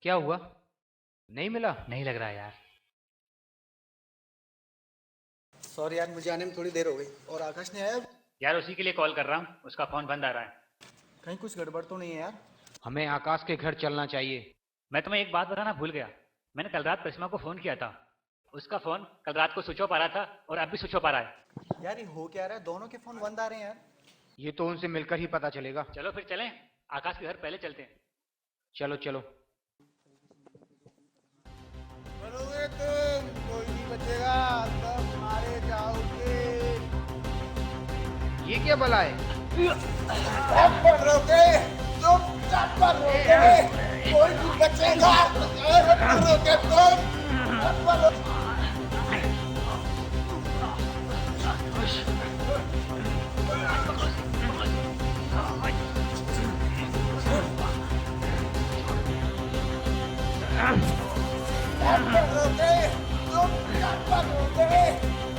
क्या हुआ? नहीं मिला? नहीं लग रहा यार। सॉरी यार, मुझे आने में थोड़ी देर हो गई। और आकाश ने आया? यार उसी के लिए कॉल कर रहा हूँ, उसका फोन बंद आ रहा है। कहीं कुछ गड़बड़ तो नहीं है यार? हमें आकाश के घर चलना चाहिए। मैं तुम्हें एक बात बताना भूल गया, मैंने कल रात करिश्मा को फोन किया था। उसका फोन कल रात को स्विच ऑफ आ रहा था और अब भी स्विच ऑफ आ रहा है। यार ये हो क्या रहा है? दोनों के फोन बंद आ रहे हैं यार। ये तो उनसे मिलकर ही पता चलेगा। चलो फिर चलें, आकाश के घर पहले चलते हैं। चलो चलो। मरोगे तुम, कोई नहीं बचेगा, सब मारे जाओगे। ये क्या भला है? सब मरोगे तुम, सब मरोगे, कोई नहीं बचेगा, मरोगे तुम, सब मरोगे। सब मरोगे तुम, सब मरोगे,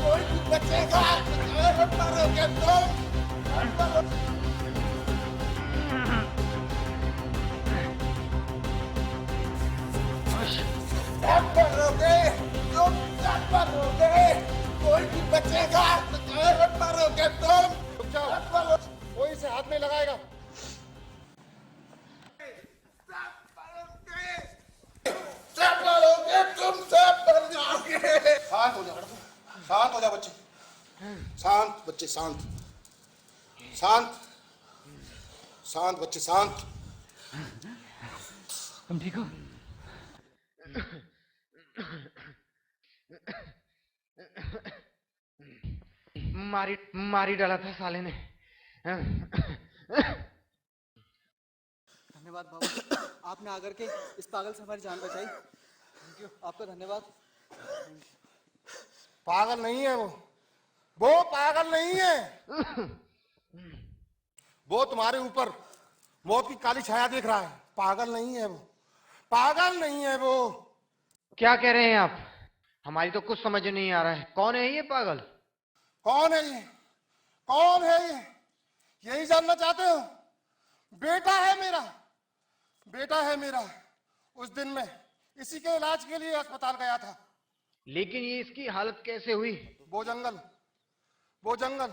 कोई नहीं बचेगा, मरोगे तुम, सब मरोगे। सब मरोगे तुम, सब मरोगे, कोई नहीं बचेगा, मरोगे तुम। रुक जाओ, कोई इसे हाथ नहीं लगाएगा। सब मरोगे तुम, सब मर जाओगे। शांत हो जाओ, शांत हो जाओ बच्चे, शांत बच्चे, शांत शांत शांत बच्चे, शांत। तुम ठीक हो? मारी डाला था साले ने। धन्यवाद बाबू, आपने आकर के इस पागल से हमारी जान बचाई। थैंक यू, आपका धन्यवाद। पागल नहीं है वो पागल नहीं है। वो तुम्हारे ऊपर मौत की काली छाया देख रहा है। पागल नहीं है वो, पागल नहीं है वो। क्या कह रहे हैं आप? हमारी तो कुछ समझ नहीं आ रहा है। कौन है ये पागल? कौन है ये? कौन है ये? यही जानना चाहते हो? बेटा है मेरा, बेटा है मेरा। उस दिन मैं इसी के इलाज के लिए अस्पताल गया था। लेकिन ये इसकी हालत कैसे हुई? वो जंगल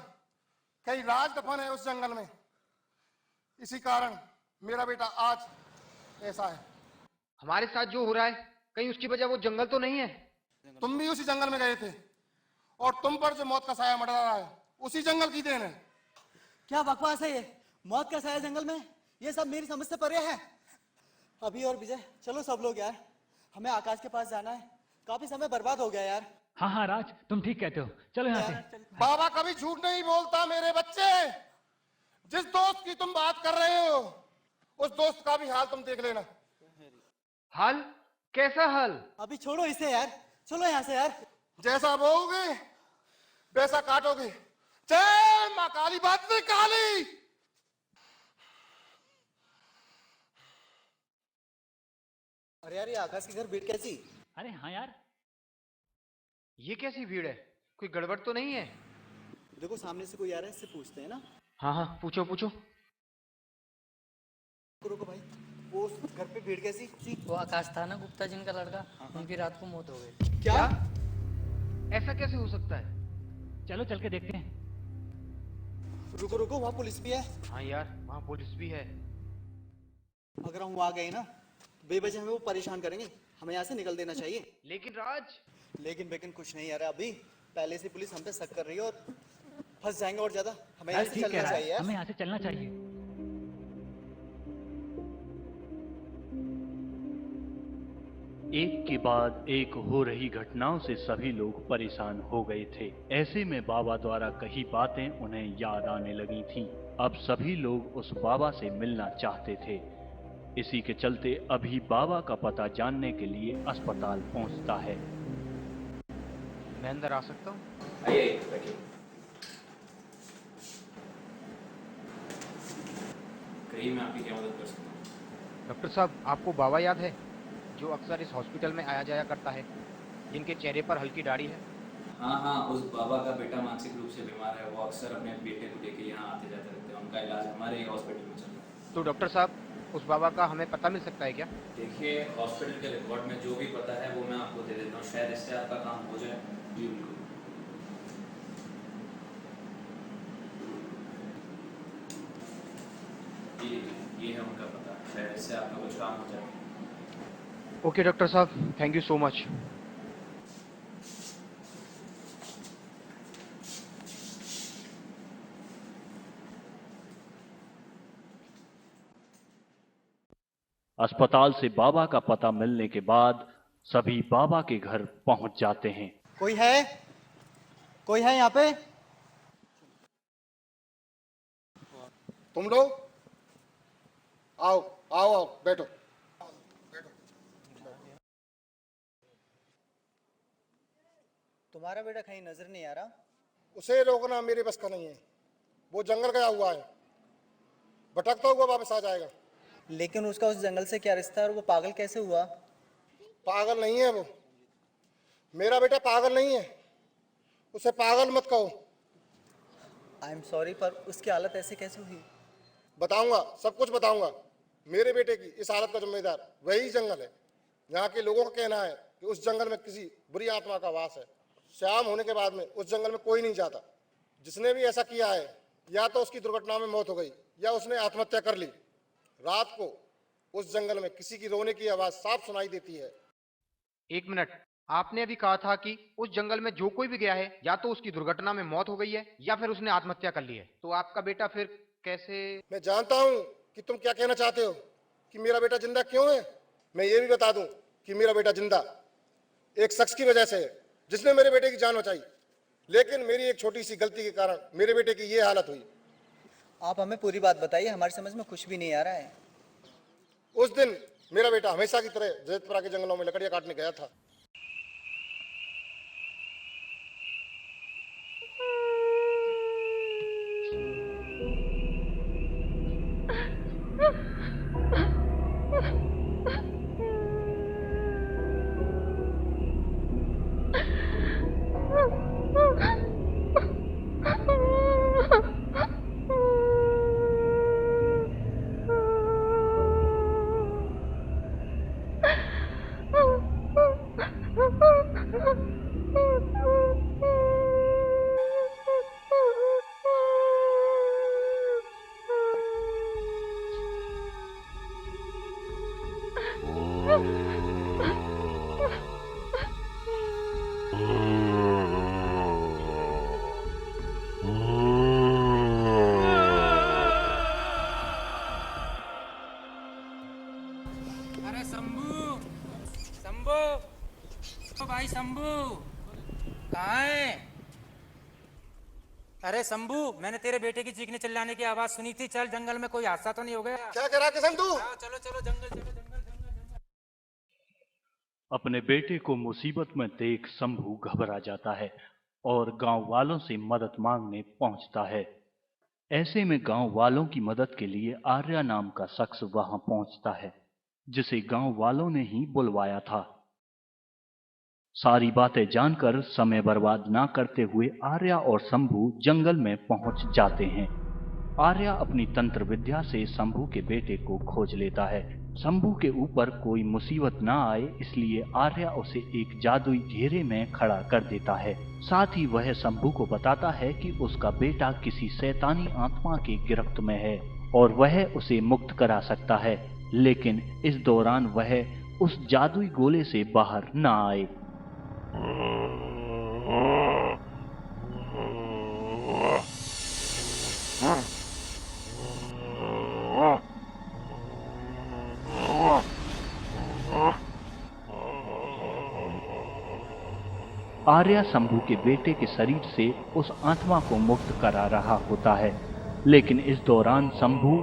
कई राज दफन है उस जंगल में। इसी कारण मेरा बेटा आज ऐसा है। हमारे साथ जो हो रहा है, कहीं उसकी वजह वो जंगल तो नहीं है? तुम भी उसी जंगल में गए थे और तुम पर जो मौत का साया मंडरा रहा है उसी जंगल की देन है। क्या बकवास है ये? मौत का साया जंगल में? ये सब मेरी समझ से परे है। अभी और विजय, चलो सब लोग यार, हमें आकाश के पास जाना है। काफी समय बर्बाद हो गया यार। हाँ हाँ राज, तुम ठीक कहते हो, चलो यहाँ से। बाबा कभी झूठ नहीं बोलता मेरे बच्चे। जिस दोस्त की तुम बात कर रहे हो उस दोस्त का भी हाल तुम देख लेना। हाल? कैसा हाल? अभी छोड़ो इसे यार, चलो यहाँ से यार। जैसा बोओगे वैसा काटोगे। जय माँ काली, भद्र काली। अरे यार, ये आकाश के घर भीड़ कैसी? अरे हाँ यार, ये कैसी भीड़ है? कोई गड़बड़ तो नहीं है? देखो सामने से कोई आ रहा है, इससे पूछते हैं ना। हाँ हाँ, पूछो पूछो। रुको भाई, वो उस घर पे भीड़ कैसी थी? वो आकाश था ना गुप्ता जिनका लड़का, उनकी रात को मौत हो गई। क्या? ऐसा कैसे हो सकता है? चलो चल के देखते हैं। रुको रुको, वहाँ पुलिस भी है। हाँ यार, वहाँ पुलिस भी है। अगर हम वहाँ गए ना, बेवजह हमें वो परेशान करेंगे। हमें यहाँ से निकल देना चाहिए। लेकिन राज, लेकिन कुछ नहीं यार। अभी पहले से पुलिस हम पे शक कर रही है और फंस जाएंगे और ज्यादा। हमें यहाँ से ठीक है चलना चाहिए यार। हमें यहाँ से चलना चाहिए। एक के बाद एक हो रही घटनाओं से सभी लोग परेशान हो गए थे। ऐसे में बाबा द्वारा कही बातें उन्हें याद आने लगी थीं। अब सभी लोग उस बाबा से मिलना चाहते थे। इसी के चलते अभी बाबा का पता जानने के लिए अस्पताल पहुंचता है। मैं अंदर आ सकता हूँ? आइए बैठिए। कहिए, मैं आपकी क्या मदद कर सकता हूँ? डॉक्टर साहब, आपको बाबा याद है जो अक्सर इस हॉस्पिटल में आया जाया करता है, जिनके चेहरे पर हल्की दाढ़ी है? हाँ, उस बाबा का बेटा मानसिक रूप से बीमार है। वो अक्सर अपने बेटे को लेकर यहाँ आते जाते रहते हैं। उनका इलाज हमारे ही हॉस्पिटल में चल रहा है। तो डॉक्टर साहब, उस बाबा का हमें पता मिल सकता है क्या? देखिए, हॉस्पिटल के रिकॉर्ड में जो भी पता है वो मैं आपको दे देता हूँ, शायद इससे आपका काम हो जाए। जी बिल्कुल। जी ये है उनका पता, शायद इससे आपका कुछ काम हो जाए। ओके डॉक्टर साहब, थैंक यू सो मच। अस्पताल से बाबा का पता मिलने के बाद सभी बाबा के घर पहुंच जाते हैं। कोई है? कोई है यहाँ पे? तुम लोग आओ आओ आओ, बैठो। तुम्हारा बेटा कहीं नजर नहीं आ रहा? उसे रोकना मेरे बस का नहीं है। वो जंगल गया हुआ है, भटकता हुआ वापस आ जाएगा। लेकिन उसका उस जंगल से क्या रिश्ता है और वो पागल कैसे हुआ? पागल नहीं है वो, मेरा बेटा पागल नहीं है, उसे पागल मत कहो। आई एम सॉरी, पर उसकी हालत ऐसे कैसे हुई? बताऊंगा, सब कुछ बताऊंगा। मेरे बेटे की इस हालत का जिम्मेदार वही जंगल है। यहाँ के लोगों का कहना है कि उस जंगल में किसी बुरी आत्मा का वास है। शाम होने के बाद में उस जंगल में कोई नहीं जाता। जिसने भी ऐसा किया है या तो उसकी दुर्घटना में मौत हो गई या उसने आत्महत्या कर ली। रात को उस जंगल में किसी की रोने की आवाज साफ सुनाई देती है। एक मिनट, आपने अभी कहा था कि उस जंगल में जो कोई भी गया है या तो उसकी दुर्घटना में मौत हो गई है या फिर उसने आत्महत्या कर ली है। तो आपका बेटा फिर कैसे? मैं जानता हूँ कि तुम क्या कहना चाहते हो कि मेरा बेटा जिंदा क्यों है। मैं ये भी बता दूं कि मेरा बेटा जिंदा एक शख्स की वजह से है जिसने मेरे बेटे की जान बचाई। लेकिन मेरी एक छोटी सी गलती के कारण मेरे बेटे की ये हालत हुई। आप हमें पूरी बात बताइए, हमारी समझ में कुछ भी नहीं आ रहा है। उस दिन मेरा बेटा हमेशा की तरह जैतपुरा के जंगलों में लकड़ियां काटने गया था। अरे शंभू, शंभू, ओ भाई शंभू, कहाँ है? अरे शंभू, मैंने तेरे बेटे की चीखने चिल्लाने की आवाज सुनी थी। चल जंगल में कोई हादसा तो नहीं हो गया? क्या कह रहा किशन तू? चलो चलो जंगल चलो जंगल। अपने बेटे को मुसीबत में देख शंभू घबरा जाता है और गांव वालों से मदद मांगने पहुंचता है। ऐसे में गांव वालों की मदद के लिए आर्या नाम का शख्स वहां पहुंचता है, जिसे गांव वालों ने ही बुलवाया था। सारी बातें जानकर समय बर्बाद ना करते हुए आर्या और शंभू जंगल में पहुंच जाते हैं। आर्या अपनी तंत्र विद्या से शंभू के बेटे को खोज लेता है। शंभू के ऊपर कोई मुसीबत ना आए इसलिए आर्या उसे एक जादुई घेरे में खड़ा कर देता है। साथ ही वह शंभू को बताता है कि उसका बेटा किसी शैतानी आत्मा के गिरफ्त में है और वह उसे मुक्त करा सकता है, लेकिन इस दौरान वह उस जादुई गोले से बाहर ना आए। आर्या शंभू के बेटे के शरीर से उस आत्मा को मुक्त करा रहा होता है, लेकिन इस दौरान शंभू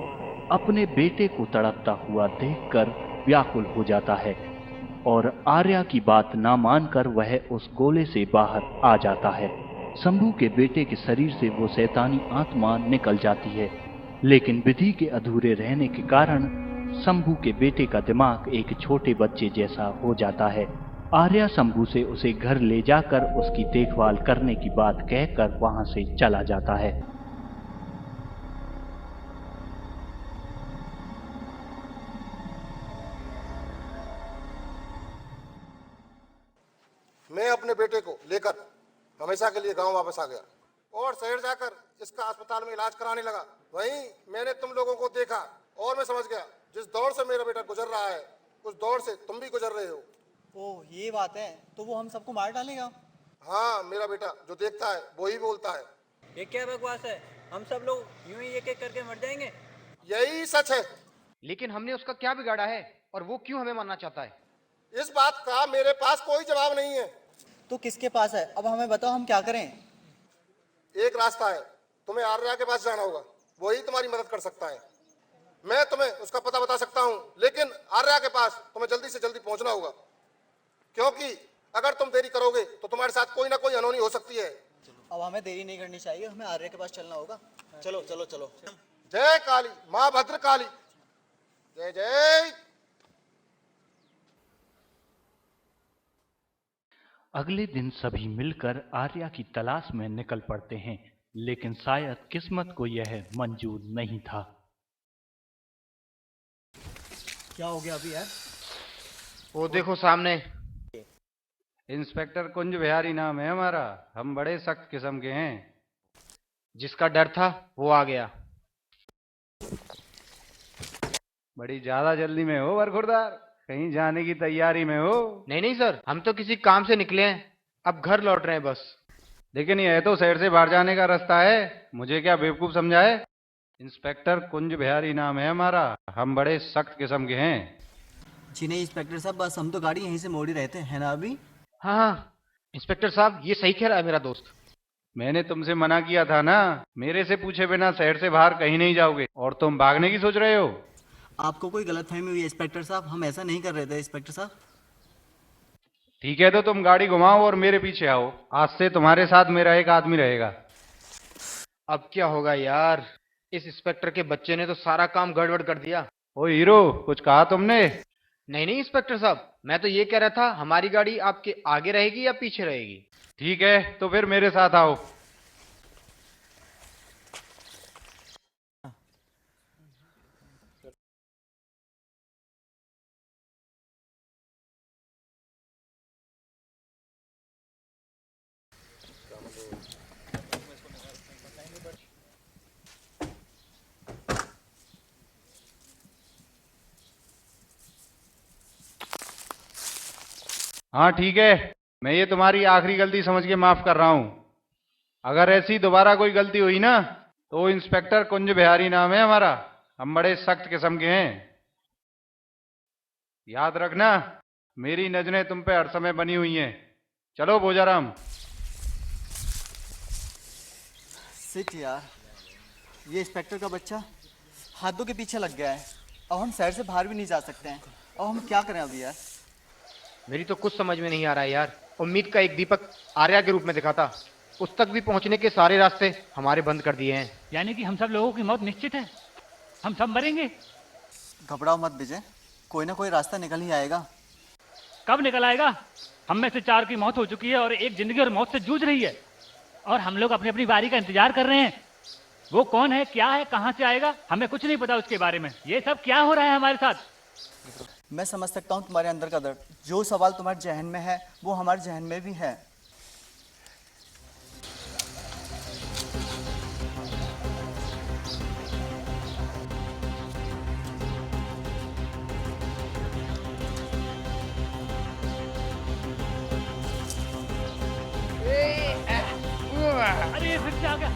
अपने बेटे को तड़पता हुआ देखकर व्याकुल हो जाता है और आर्या की बात ना मानकर वह उस गोले से बाहर आ जाता है। शंभू के बेटे के शरीर से वो शैतानी आत्मा निकल जाती है, लेकिन विधि के अधूरे रहने के कारण शंभू के बेटे का दिमाग एक छोटे बच्चे जैसा हो जाता है। आर्या शंभू से उसे घर ले जाकर उसकी देखभाल करने की बात कहकर वहां से चला जाता है। मैं अपने बेटे को लेकर हमेशा के लिए गांव वापस आ गया और शहर जाकर इसका अस्पताल में इलाज कराने लगा। वहीं मैंने तुम लोगों को देखा और मैं समझ गया जिस दौर से मेरा बेटा गुजर रहा है उस दौर से तुम भी गुजर रहे हो। ओह ये बात है, तो वो हम सबको मार डालेगा? हाँ, मेरा बेटा जो देखता है वो ही बोलता है। ये क्या बकवास है? हम सब लोग यूं ही एक एक करके मर जाएंगे। यही सच है। लेकिन हमने उसका क्या बिगाड़ा है और वो क्यों हमें मारना चाहता है? इस बात का मेरे पास कोई जवाब नहीं है। तो किसके पास है? अब हमें बताओ, हम क्या करें? एक रास्ता है, तुम्हें आर्या के पास जाना होगा, वही तुम्हारी मदद कर सकता है। मैं तुम्हें उसका पता बता सकता हूँ, लेकिन आर्या के पास तुम्हें जल्दी से जल्दी पहुंचना होगा, क्योंकि अगर तुम देरी करोगे तो तुम्हारे साथ कोई ना कोई अनहोनी हो सकती है। अब हमें देरी नहीं करनी चाहिए, हमें आर्य के पास चलना होगा। चलो चलो चलो। जय काली, माँ भद्र काली, जय जय। अगले दिन सभी मिलकर आर्या की तलाश में निकल पड़ते हैं, लेकिन शायद किस्मत को यह मंजूर नहीं था। क्या हो गया अभी यार? वो देखो सामने। इंस्पेक्टर कुंज बिहारी नाम है हमारा, हम बड़े सख्त किस्म के हैं। जिसका डर था वो आ गया। बड़ी ज्यादा जल्दी में हो बरखुरदार, कहीं जाने की तैयारी में हो? नहीं नहीं सर, हम तो किसी काम से निकले हैं, अब घर लौट रहे हैं बस। लेकिन ये तो शहर से बाहर जाने का रास्ता है, मुझे क्या बेवकूफ समझा है? इंस्पेक्टर कुंज बिहारी नाम है हमारा, हम बड़े सख्त किस्म के हैं। जी नहीं इंस्पेक्टर साहब, बस हम तो गाड़ी यहीं से मोड़ ही रहते हैं ना अभी। हाँ हाँ इंस्पेक्टर साहब, ये सही कह रहा है मेरा दोस्त। मैंने तुमसे मना किया था ना, मेरे से पूछे बिना शहर से बाहर कहीं नहीं जाओगे, और तुम भागने की सोच रहे हो। आपको कोई गलतफहमी हुई है इंस्पेक्टर साहब, हम ऐसा नहीं कर रहे थे इंस्पेक्टर साहब। ठीक है, तो तुम गाड़ी घुमाओ और मेरे पीछे आओ, आज से तुम्हारे साथ मेरा एक आदमी रहेगा। अब क्या होगा यार, इस इंस्पेक्टर के बच्चे ने तो सारा काम गड़बड़ कर दिया। ओ हीरो, कुछ कहा तुमने? नहीं नहीं इंस्पेक्टर साहब, मैं तो ये कह रहा था हमारी गाड़ी आपके आगे रहेगी या पीछे रहेगी? ठीक है, तो फिर मेरे साथ आओ। हाँ ठीक है, मैं ये तुम्हारी आखिरी गलती समझ के माफ कर रहा हूं। अगर ऐसी दोबारा कोई गलती हुई ना, तो इंस्पेक्टर कुंज बिहारी नाम है हमारा, हम बड़े सख्त किस्म के हैं। याद रखना, मेरी नजरें तुम पे हर समय बनी हुई हैं। चलो भोजाराम। सिट यार, ये इंस्पेक्टर का बच्चा हाथों के पीछे लग गया है, अब हम शहर से बाहर भी नहीं जा सकते हैं। अब हम क्या करें अभी यार? मेरी तो कुछ समझ में नहीं आ रहा है यार। उम्मीद का एक दीपक आर्या के रूप में दिखा था, उस तक भी पहुंचने के सारे रास्ते हमारे बंद कर दिए हैं। यानी कि हम सब लोगों की मौत निश्चित है, हम सब मरेंगे। घबराओ मत विजय, कोई ना कोई रास्ता निकल ही आएगा। कब निकल आएगा? हम में से 4 की मौत हो चुकी है और एक जिंदगी और मौत से जूझ रही है, और हम लोग अपनी अपनी बारी का इंतजार कर रहे हैं। वो कौन है, क्या है, कहां से आएगा, हमें कुछ नहीं पता उसके बारे में। ये सब क्या हो रहा है हमारे साथ? मैं समझ सकता हूँ तुम्हारे अंदर का दर्द। जो सवाल तुम्हारे जहन में है वो हमारे जहन में भी है। अरे ये फिर से आ गया।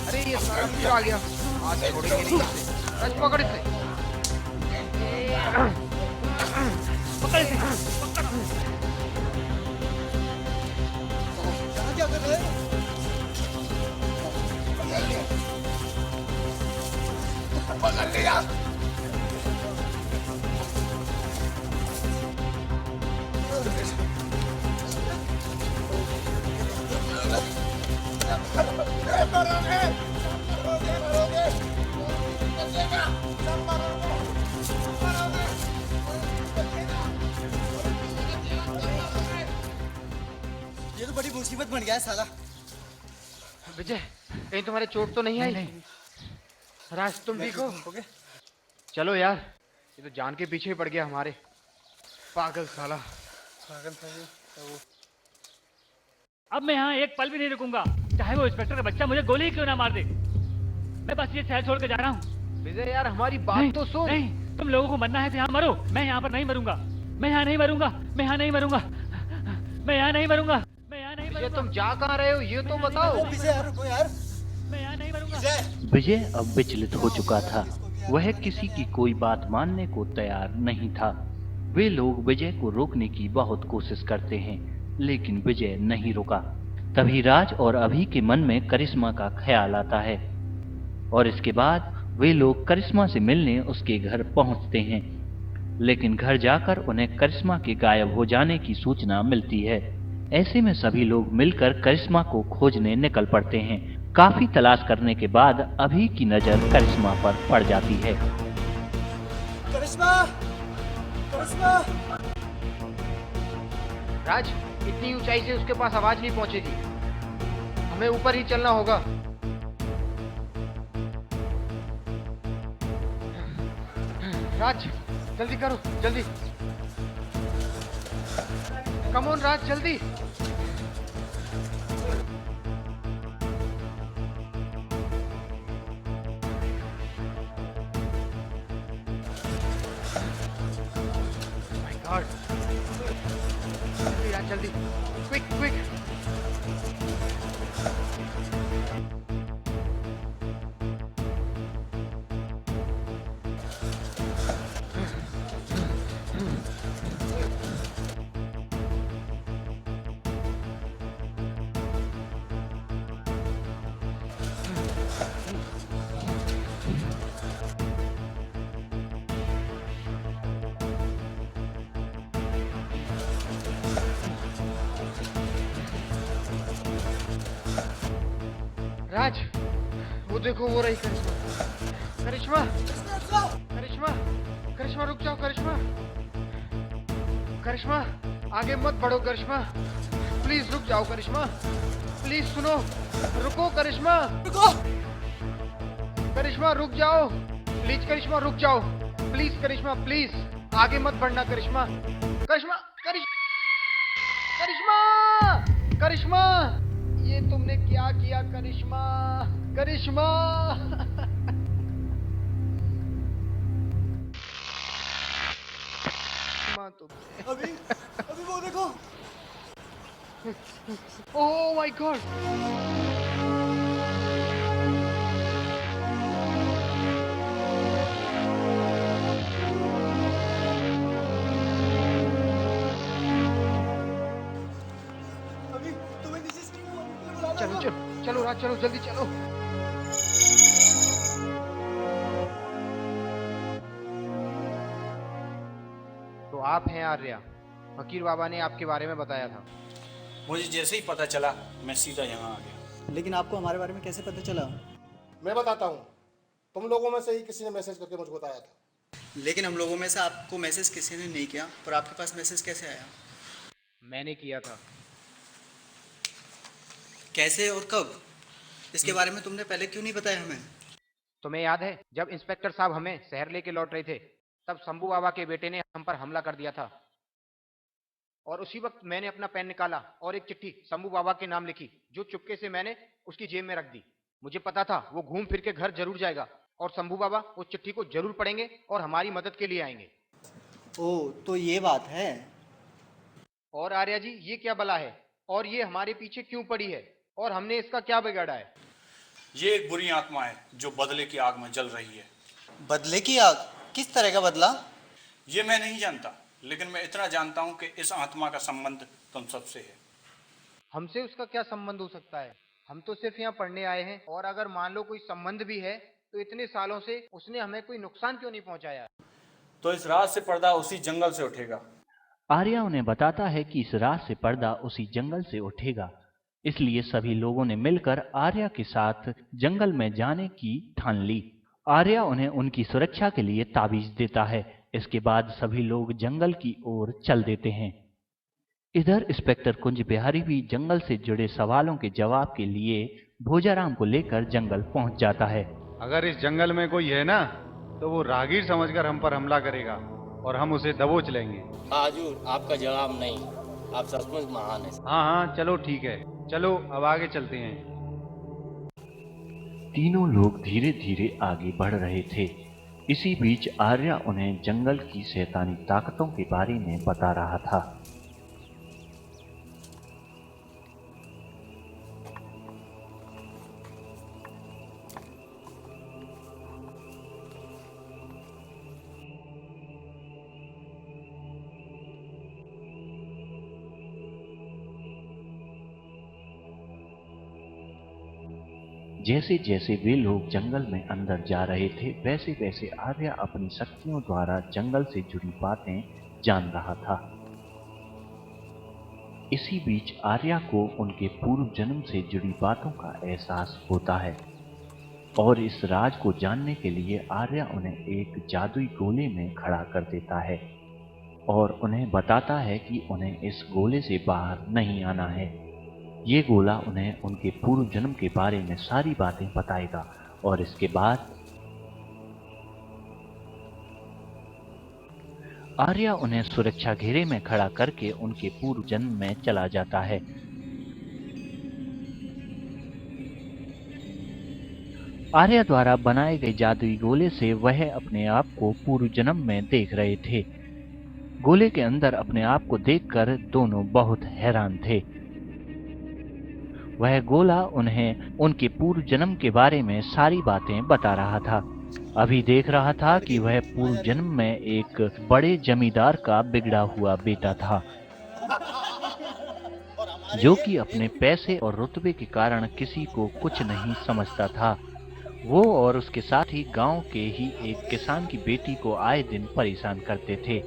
अरे ये सारा फिर आ गया, आज छोड़ेंगे नहीं इसे। आज पकड़ इसे। पकड़ इसे, क्या कर रहे हैं? पकड़ लिया। ये तो बड़ी मुसीबत बन गया है साला। विजय, कहीं तुम्हारे चोट तो नहीं आई? राज तुम ठीक हो? चलो यार, ये तो जान के पीछे ही पड़ गया हमारे। पागल साला। पागल था ये। अब मैं यहाँ एक पल भी नहीं रुकूंगा, चाहे वो इंस्पेक्टर का बच्चा मुझे गोली क्यों ना मार दे। मैं बस ये शहर छोड़ के जा रहा हूँ। विजय यार हमारी बात तो सुन। नहीं, तुम लोगों को मरना है तो यहाँ मरो, मैं यहाँ पर नहीं मरूंगा। मैं यहाँ नहीं मरूंगा, मैं यहाँ नहीं मरूंगा, मैं यहाँ नहीं मरूंगा, मैं यहाँ नहीं मरूंगा। तुम जा कहाँ रहे हो ये तो बताओ। विजय रुको यार, मैं यहाँ नहीं मरूंगा। विजय अब विचलित हो चुका था। वह किसी की कोई बात मानने को तैयार नहीं था। वे लोग विजय को रोकने की बहुत कोशिश करते हैं, लेकिन विजय नहीं रुका। तभी राज और अभी के मन में करिश्मा का ख्याल आता है और इसके बाद वे लोग करिश्मा से मिलने उसके घर पहुंचते हैं। लेकिन घर जाकर उन्हें करिश्मा के गायब हो जाने की सूचना मिलती है। ऐसे में सभी लोग मिलकर करिश्मा को खोजने निकल पड़ते हैं। काफी तलाश करने के बाद अभी की नजर करिश्मा पर पड़ जाती है। करिश्मा, करिश्मा। राज, इतनी ऊंचाई से उसके पास आवाज नहीं पहुंचेगी, हमें ऊपर ही चलना होगा। राज जल्दी करो, जल्दी। कम ऑन राज, जल्दी। माय गॉड, जल्दी राज, जल्दी, क्विक क्विक। राज, वो देखो, वो रही करिश्मा। करिश्मा, करिश्मा, करिश्मा रुक जाओ। करिश्मा, करिश्मा आगे मत बढ़ो। करिश्मा प्लीज रुक जाओ। करिश्मा प्लीज सुनो, रुको। करिश्मा रुको। करिश्मा रुक जाओ प्लीज। करिश्मा रुक जाओ प्लीज। करिश्मा प्लीज आगे मत बढ़ना। करिश्मा, करिश्मा, करिश्मा, करिश्मा, ये तुमने क्या किया करिश्मा? करिश्मा अभी अभी वो देखो। ओह माय गॉड, अभी तुम्हें नीचे चलो चलो चलो राज, चलो जल्दी चलो। तो आप हैं आर्या, फकीर बाबा ने आपके बारे में बताया था। मुझे जैसे ही पता चला मैं सीधा यहाँ आ गया। लेकिन आपको हमारे बारे में कैसे पता चला? मैं बताता हूँ, तुम लोगों में से ही किसी ने मैसेज करके मुझको बताया था। लेकिन हम लोगों में से आपको मैसेज किसी ने नहीं किया, पर आपके पास मैसेज कैसे आया? मैंने किया था। कैसे और कब? इसके बारे में तुमने पहले क्यों नहीं बताया हमें? तुम्हें याद है जब इंस्पेक्टर साहब हमें शहर लेके लौट रहे थे, तब शंभू बाबा के बेटे ने हम पर हमला कर दिया था। और उसी वक्त मैंने अपना पेन निकाला और एक चिट्ठी शंभू बाबा के नाम लिखी, जो चुपके से मैंने उसकी जेब में रख दी। मुझे पता था वो घूम फिर के घर जरूर जाएगा और शंभू बाबा उस चिट्ठी को जरूर पढ़ेंगे और हमारी मदद के लिए आएंगे। ओह, तो ये बात है। और आर्या जी, ये क्या बला है और ये हमारे पीछे क्यों पड़ी है और हमने इसका क्या बिगाड़ा है? ये एक बुरी आत्मा है जो बदले की आग में जल रही है। बदले की आग? किस तरह का बदला? ये मैं नहीं जानता, लेकिन मैं इतना जानता हूँ कि इस आत्मा का संबंध तुम सबसे है। हमसे उसका क्या संबंध हो सकता है? हम तो सिर्फ यहाँ पढ़ने आए हैं, और अगर मान लो कोई संबंध भी है तो इतने सालों से उसने हमें कोई नुकसान क्यों नहीं पहुंचाया? तो इस रात से पर्दा उसी जंगल से उठेगा। आर्या उन्हें बताता है कि इस रात से पर्दा उसी जंगल से उठेगा। इसलिए सभी लोगों ने मिलकर आर्या के साथ जंगल में जाने की ठान ली। आर्या उन्हें उनकी सुरक्षा के लिए ताबीज देता है। इसके बाद सभी लोग जंगल की ओर चल देते हैं। इधर इंस्पेक्टर कुंज बिहारी भी जंगल से जुड़े सवालों के जवाब के लिए भोजाराम को लेकर जंगल पहुंच जाता है। अगर इस जंगल में कोई है ना, तो वो राहगीर समझकर हम पर हमला करेगा और हम उसे दबोच लेंगे। हाँ हजूर, आपका जवाब नहीं, आप सचमुच महान है। हाँ हाँ चलो ठीक है, चलो अब आगे चलते हैं। तीनों लोग धीरे धीरे आगे बढ़ रहे थे। इसी बीच आर्या उन्हें जंगल की शैतानी ताकतों के बारे में बता रहा था। जैसे जैसे वे लोग जंगल में अंदर जा रहे थे, वैसे वैसे आर्या अपनी शक्तियों द्वारा जंगल से जुड़ी बातें जान रहा था। इसी बीच आर्या को उनके पूर्व जन्म से जुड़ी बातों का एहसास होता है और इस राज को जानने के लिए आर्या उन्हें एक जादुई गोले में खड़ा कर देता है और उन्हें बताता है कि उन्हें इस गोले से बाहर नहीं आना है। ये गोला उन्हें उनके पूर्व जन्म के बारे में सारी बातें बताएगा और इसके बाद आर्या उन्हें सुरक्षा घेरे में खड़ा करके उनके पूर्व जन्म में चला जाता है। आर्या द्वारा बनाए गए जादुई गोले से वह अपने आप को पूर्व जन्म में देख रहे थे। गोले के अंदर अपने आप को देखकर दोनों बहुत हैरान थे। वह गोला उन्हें उनके पूर्व जन्म के बारे में सारी बातें बता रहा था। अभी देख रहा था कि वह पूर्व जन्म में एक बड़े जमींदार का बिगड़ा हुआ बेटा था, जो कि अपने पैसे और रुतबे के कारण किसी को कुछ नहीं समझता था। वो और उसके साथ ही गांव के ही एक किसान की बेटी को आए दिन परेशान करते थे।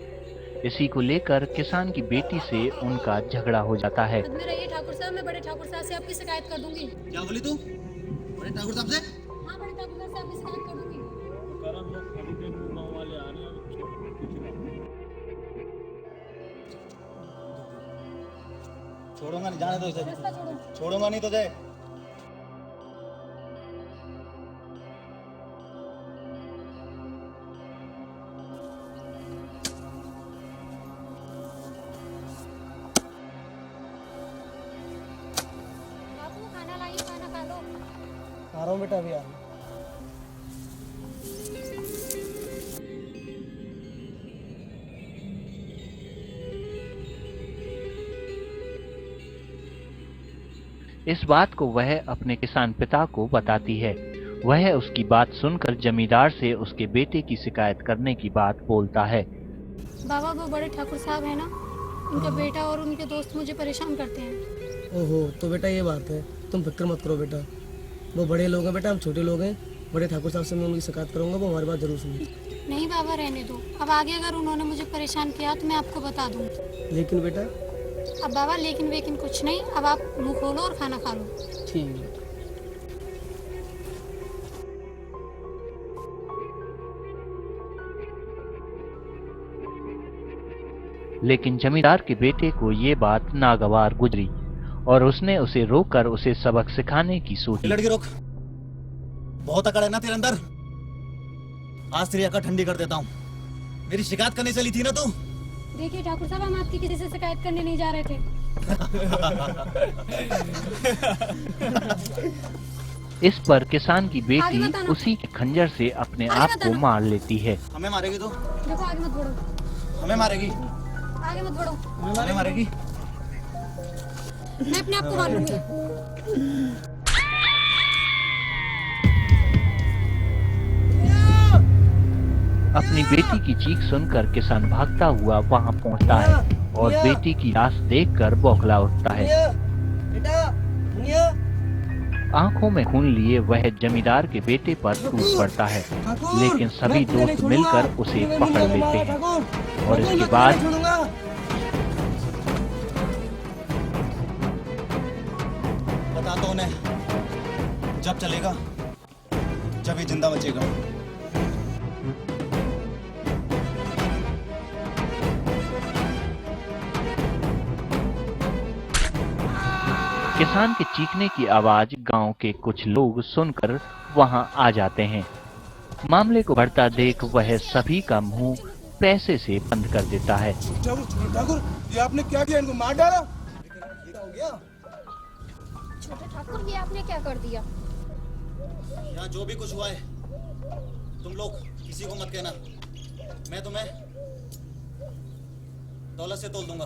इसी को लेकर किसान की बेटी से उनका झगड़ा हो जाता है। रहिए ठाकुर साहब, मैं बड़े ठाकुर साहब से आपकी शिकायत कर दूंगी। क्या बोली तू? बड़े ठाकुर साहब से? हाँ, बड़े ठाकुर साहब से आपकी शिकायत कर दूंगी। छोड़ूंगा नहीं, जाने दो इसे। छोड़ूंगा नहीं तुझे। आ रहा हूँ बेटा, अभी आ रहा हूँ। इस बात को वह अपने किसान पिता को बताती है। वह उसकी बात सुनकर जमींदार से उसके बेटे की शिकायत करने की बात बोलता है। बाबा, वो बड़े ठाकुर साहब है ना, उनका बेटा और उनके दोस्त मुझे परेशान करते हैं। ओहो, तो बेटा ये बात है, तुम फिक्र मत करो बेटा। वो बड़े लोग हैं बेटा, हम छोटे लोग हैं। बड़े ठाकुर साहब से मैं उनकी शिकायत करूंगा, वो हमारी बात जरूर सुनेंगे। नहीं बाबा, रहने दो। अब आगे अगर उन्होंने मुझे परेशान किया तो मैं आपको बता दूँ। लेकिन बेटा? अब बाबा लेकिन वेकिन कुछ नहीं, अब आप मुंह खोलो और खाना खा लो। ठीक है। लेकिन जमींदार के बेटे को ये बात नागवार गुजरी और उसने उसे रोककर उसे सबक सिखाने की सोची। लड़की रोक, बहुत अकड़ है ना तेरे अंदर। आज तेरी अकड़ ठंडी कर देता हूँ। मेरी शिकायत करने चली थी ना तू? देखिए ठाकुर साहब, हम आपकी किसी से शिकायत करने नहीं जा रहे थे। इस पर किसान की बेटी उसी के खंजर से अपने आप को मार लेती है। हमें मारेगी तो? देखो आगे मत बढ़ो। हमें मारेगी? आगे मत बढ़ो। हमें मारेगी? मैं अपने आप को मार लूंगी। अपनी बेटी की चीख सुनकर किसान भागता हुआ वहां पहुंचता है और बेटी की लाश देखकर बौखला उठता है। आंखों में खून लिए वह जमींदार के बेटे पर टूट पड़ता है, लेकिन सभी दोस्त मिलकर उसे पकड़ लेते हैं और इसके बाद बताता हूं उन्हें, जब चलेगा जब ये जिंदा बचेगा। किसान के चीखने की आवाज गांव के कुछ लोग सुनकर वहां आ जाते हैं। मामले को बढ़ता देख वह सभी का मुंह पैसे से बंद कर देता है। ठाकुर, ये आपने क्या किया? इनको मार डाला? छोटे ठाकुर, ये आपने क्या कर दिया? यहाँ जो भी कुछ हुआ है तुम लोग किसी को मत कहना। मैं तुम्हें दौलत से तोल दूंगा।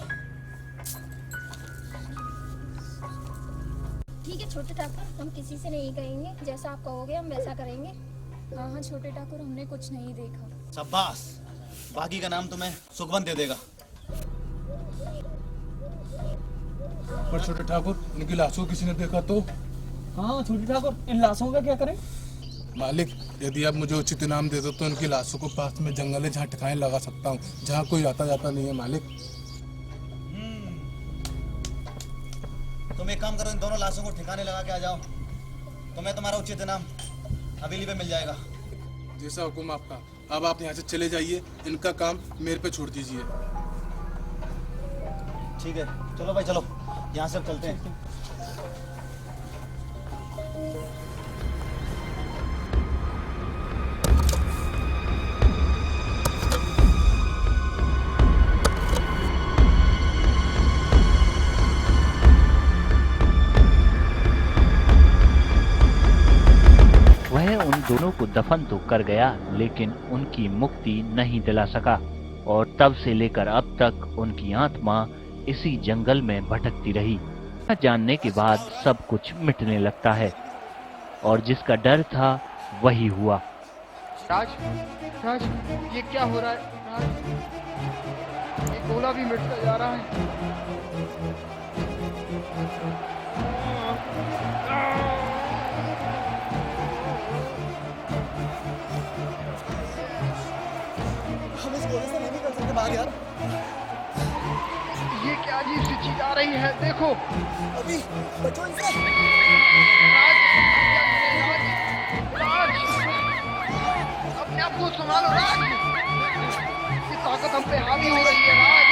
ठीक है छोटे ठाकुर, हम किसी से नहीं कहेंगे, जैसा आप कहोगे हम वैसा करेंगे। हाँ हाँ छोटे ठाकुर, हमने कुछ नहीं देखा। शाबाश, बाकी का नाम तुम्हें सुखवंत दे देगा। पर छोटे ठाकुर, इनकी लाशों को किसी ने देखा तो? हाँ छोटे ठाकुर, इन लाशों का क्या करें? मालिक, यदि आप मुझे उचित इनाम दे दो तो इनकी लाशों को पास में जंगल है जहाँ ठिकाने लगा सकता हूँ, जहाँ कोई आता जाता नहीं है मालिक। तुम एक काम करो, इन दोनों लाशों को ठिकाने लगा के आ जाओ, तुम्हें तुम्हारा उचित इनाम हवेली पे मिल जाएगा। जैसा हुक्म आपका। अब आप यहाँ से चले जाइए, इनका काम मेरे पे छोड़ दीजिए। ठीक है, चलो भाई चलो, यहाँ से अब चलते हैं। वह उन दोनों को दफन तो कर गया, लेकिन उनकी मुक्ति नहीं दिला सका और तब से लेकर अब तक उनकी आत्मा इसी जंगल में भटकती रही। जानने के बाद सब कुछ मिटने लगता है और जिसका डर था वही हुआ। राज, राज, ये क्या हो रहा है? राज, ये गोला भी मिटता जा रहा है। हम इस गोले से नहीं निकल सकते, भाग यार। ये क्या अजीब सी चीज आ रही है, देखो। अभी बचो इनसे। राज, राज, अपने आप को संभालो राज। ये ताकत हम पे हावी हो रही है राज।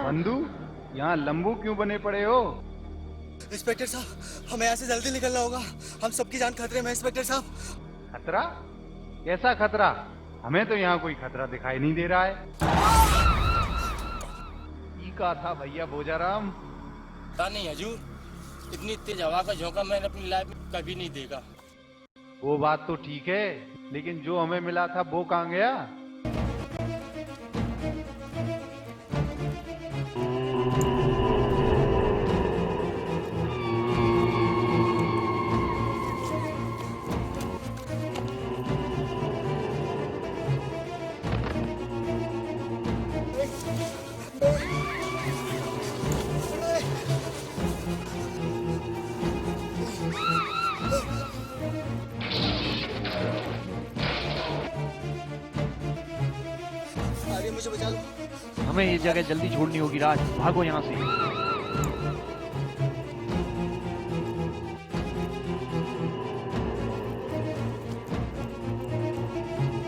बंधु, यहाँ लंबू क्यों बने पड़े हो? इंस्पेक्टर साहब, हमें यहाँ से जल्दी निकलना होगा। हम सबकी जान खतरे में। इंस्पेक्टर साहब। खतरा? कैसा खतरा? हमें तो यहाँ कोई खतरा दिखाई नहीं दे रहा है। ये कहा था भैया भोजाराम? पता नहीं हजूर, इतनी तेज हवा का झोंका मैंने अपनी लाइफ में कभी नहीं देखा। वो बात तो ठीक है, लेकिन जो हमें मिला था वो कहाँ गया? मुझे बचा लो। हमें ये जगह जल्दी छोड़नी होगी राज, भागो यहाँ से।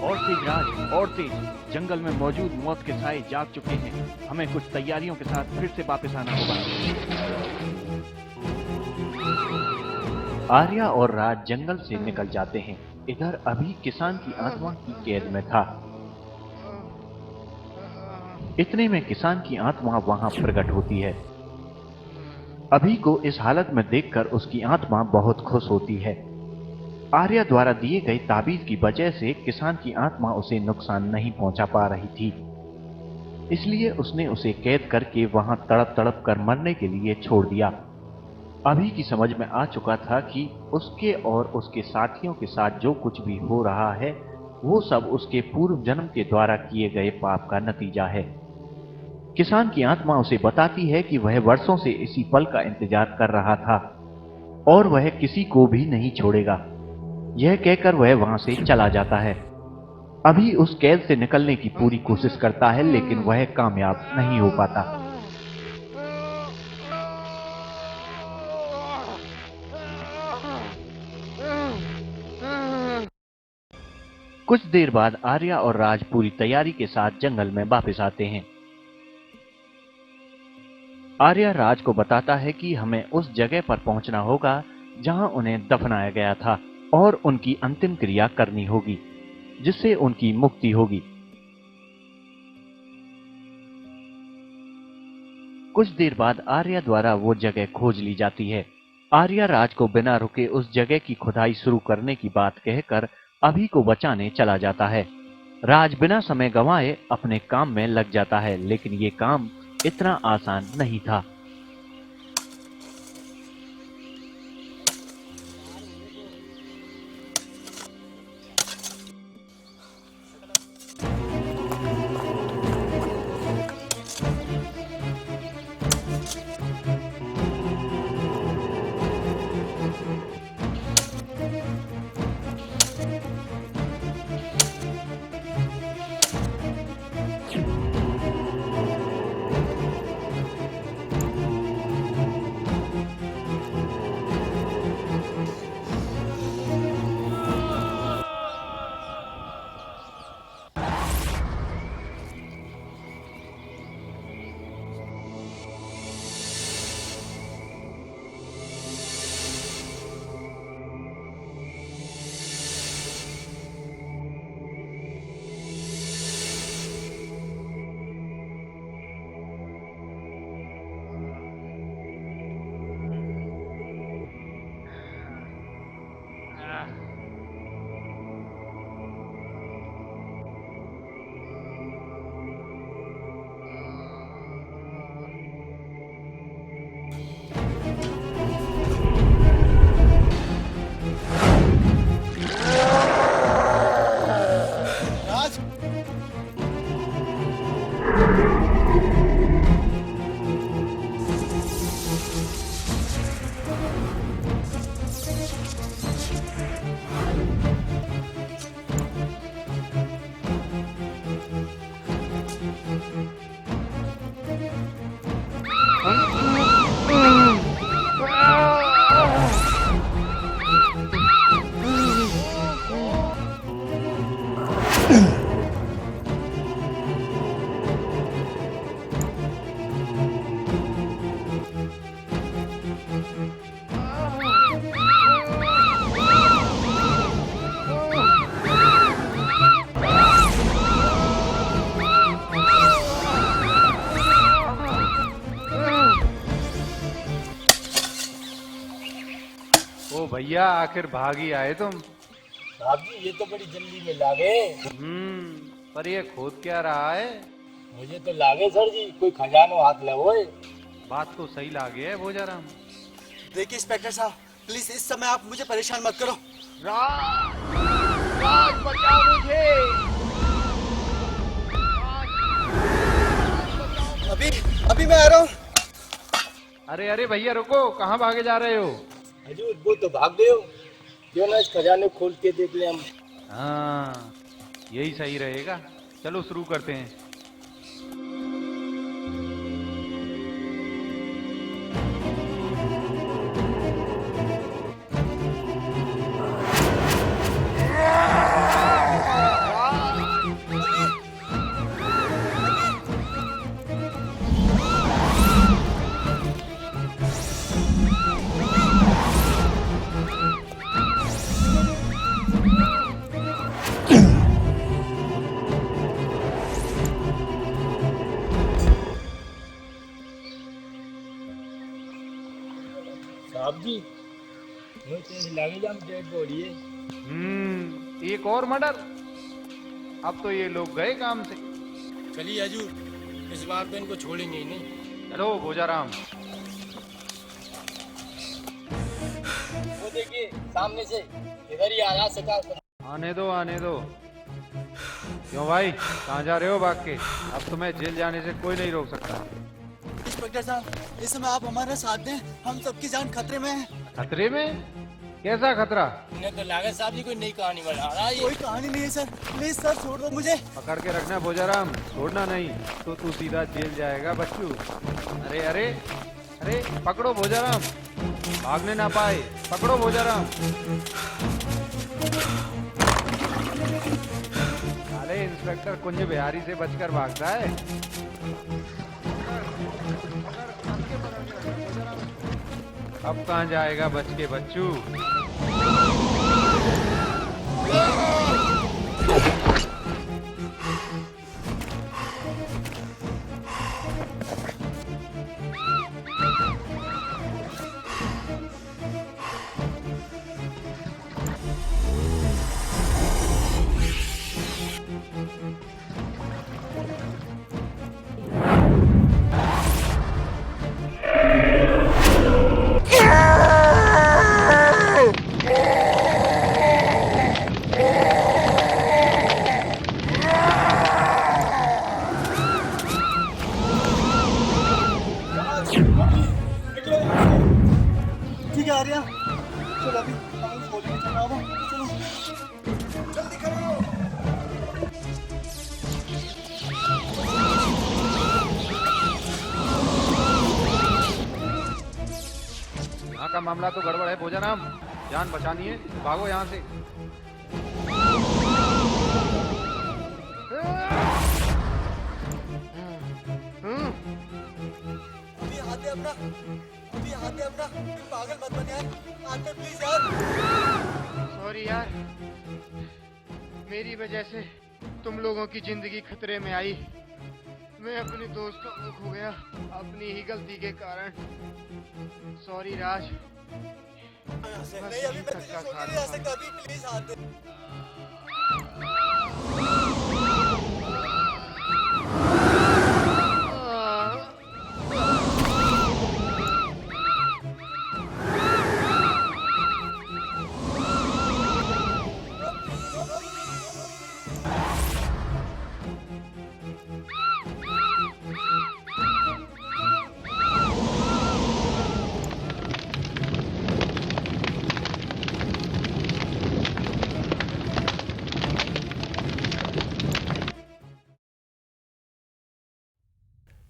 और तेज राज, और तेज। जंगल में मौजूद मौत के साए जाग चुके हैं। हमें कुछ तैयारियों के साथ फिर से वापस आना होगा। आर्या और राज जंगल से निकल जाते हैं। इधर अभी किसान की आत्मा की कैद में था। इतने में किसान की आत्मा वहां प्रकट होती है। अभी को इस हालत में देखकर उसकी आत्मा बहुत खुश होती है। आर्या द्वारा दिए गए ताबीज की वजह से किसान की आत्मा उसे नुकसान नहीं पहुंचा पा रही थी, इसलिए उसने उसे कैद करके वहां तड़प तड़प कर मरने के लिए छोड़ दिया। अभी की समझ में आ चुका था कि उसके और उसके साथियों के साथ जो कुछ भी हो रहा है वो सब उसके पूर्व जन्म के द्वारा किए गए पाप का नतीजा है। किसान की आत्मा उसे बताती है कि वह वर्षों से इसी पल का इंतजार कर रहा था और वह किसी को भी नहीं छोड़ेगा। यह कहकर वह वहां से चला जाता है। अभी उस कैद से निकलने की पूरी कोशिश करता है, लेकिन वह कामयाब नहीं हो पाता। कुछ देर बाद आर्या और राज पूरी तैयारी के साथ जंगल में वापस आते हैं। आर्या राज को बताता है कि हमें उस जगह पर पहुंचना होगा जहां उन्हें दफनाया गया था और उनकी अंतिम क्रिया करनी होगी, जिससे उनकी मुक्ति होगी। कुछ देर बाद आर्या द्वारा वो जगह खोज ली जाती है। आर्या राज को बिना रुके उस जगह की खुदाई शुरू करने की बात कहकर अभी को बचाने चला जाता है। राज बिना समय गंवाए अपने काम में लग जाता है, लेकिन ये काम इतना आसान नहीं था। भैया आखिर भाग ही आए तुम। भाभी ये तो बड़ी जल्दी में लागे। पर ये खोद क्या रहा है? मुझे तो लागे सर जी कोई खजानो हाथ लगे। बात तो सही लागे है भोजाराम। देखिए इंस्पेक्टर साहब, प्लीज इस समय आप मुझे परेशान मत करो। राज बचाओ मुझे। अभी मैं आ रहा हूँ। अरे अरे भैया रुको, कहाँ भागे जा रहे हो? हजूर वो तो भाग गए हो, क्यों ना इस खजाने खोल के देख ले हम। हाँ यही सही रहेगा, चलो शुरू करते हैं। जी मुझे लगे जब डेड बॉडी है। एक और मर्डर। अब तो ये लोग गए काम से। चलिए हजूर, इस बार तो इनको छोड़ेंगे ही नहीं। चलो भोजाराम। वो देखिए सामने से इधर ही आ रहा शिकार। आने दो आने दो। क्यों भाई, कहाँ जा रहे हो भाग के? अब तुम्हें जेल जाने से कोई नहीं रोक सकता। इंस्पेक्टर साहब, इस समय आप हमारा साथ दें, हम सबकी जान खतरे में है। खतरे में? कैसा खतरा? इन्हें तो लागत साहब जी कोई नई कहानी बना रहा है। कोई कहानी नहीं है सर, प्लीज सर छोड़ दो मुझे। पकड़ के रखना भोजाराम, छोड़ना नहीं तो तू सीधा जेल जाएगा बच्चू। अरे अरे अरे पकड़ो भोजाराम, भागने ना पाए। पकड़ो भोजाराम। अरे इंस्पेक्टर कुंज बिहारी से बचकर भागता है। अब कहाँ जाएगा बच के बच्चू? ठीक है आर्या, चलो अभी हम खोलने चला रहा हूँ। चलो जल्दी करो। यहाँ का मामला तो गड़बड़ है भोजाराम, जान बचानी है, भागो यहाँ से। अभी हाथ दे अपना, अभी हाथ दे अपना, पागल मत बन यार, हाथ दे प्लीज यार। सॉरी यार, मेरी वजह से तुम लोगों की जिंदगी खतरे में आई। मैं अपने दोस्तों को खो गया अपनी ही गलती के कारण। सॉरी राज। नहीं अभी मैं तुझे छोड़ के नहीं आ सकता, अभी प्लीज हाथ दे।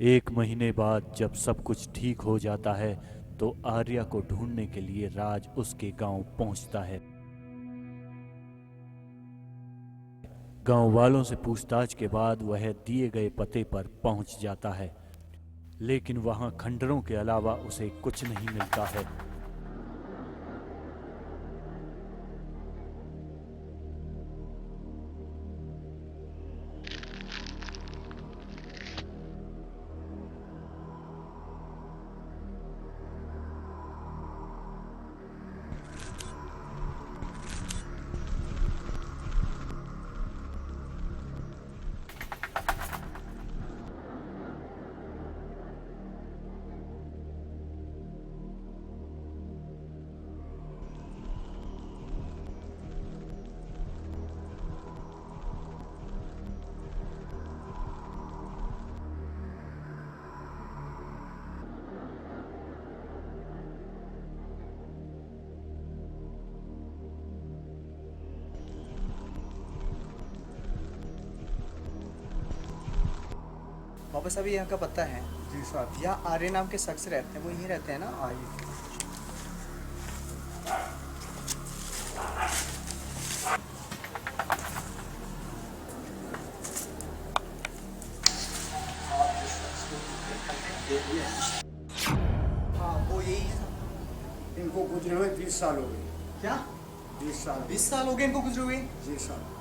एक महीने बाद जब सब कुछ ठीक हो जाता है तो आर्या को ढूंढने के लिए राज उसके गांव पहुंचता है। गांव वालों से पूछताछ के बाद वह दिए गए पते पर पहुंच जाता है, लेकिन वहां खंडरों के अलावा उसे कुछ नहीं मिलता है। वापस अभी यहाँ का पता है? जी साहब। यहाँ आर्य नाम के शख्स रहते हैं, वो यहीं रहते हैं ना? आइए। हाँ वो यही है। इनको गुजरे हुए 20 साल हो गए। क्या? 20 साल। 20 साल हो गए इनको गुजरे हुए? जी साहब।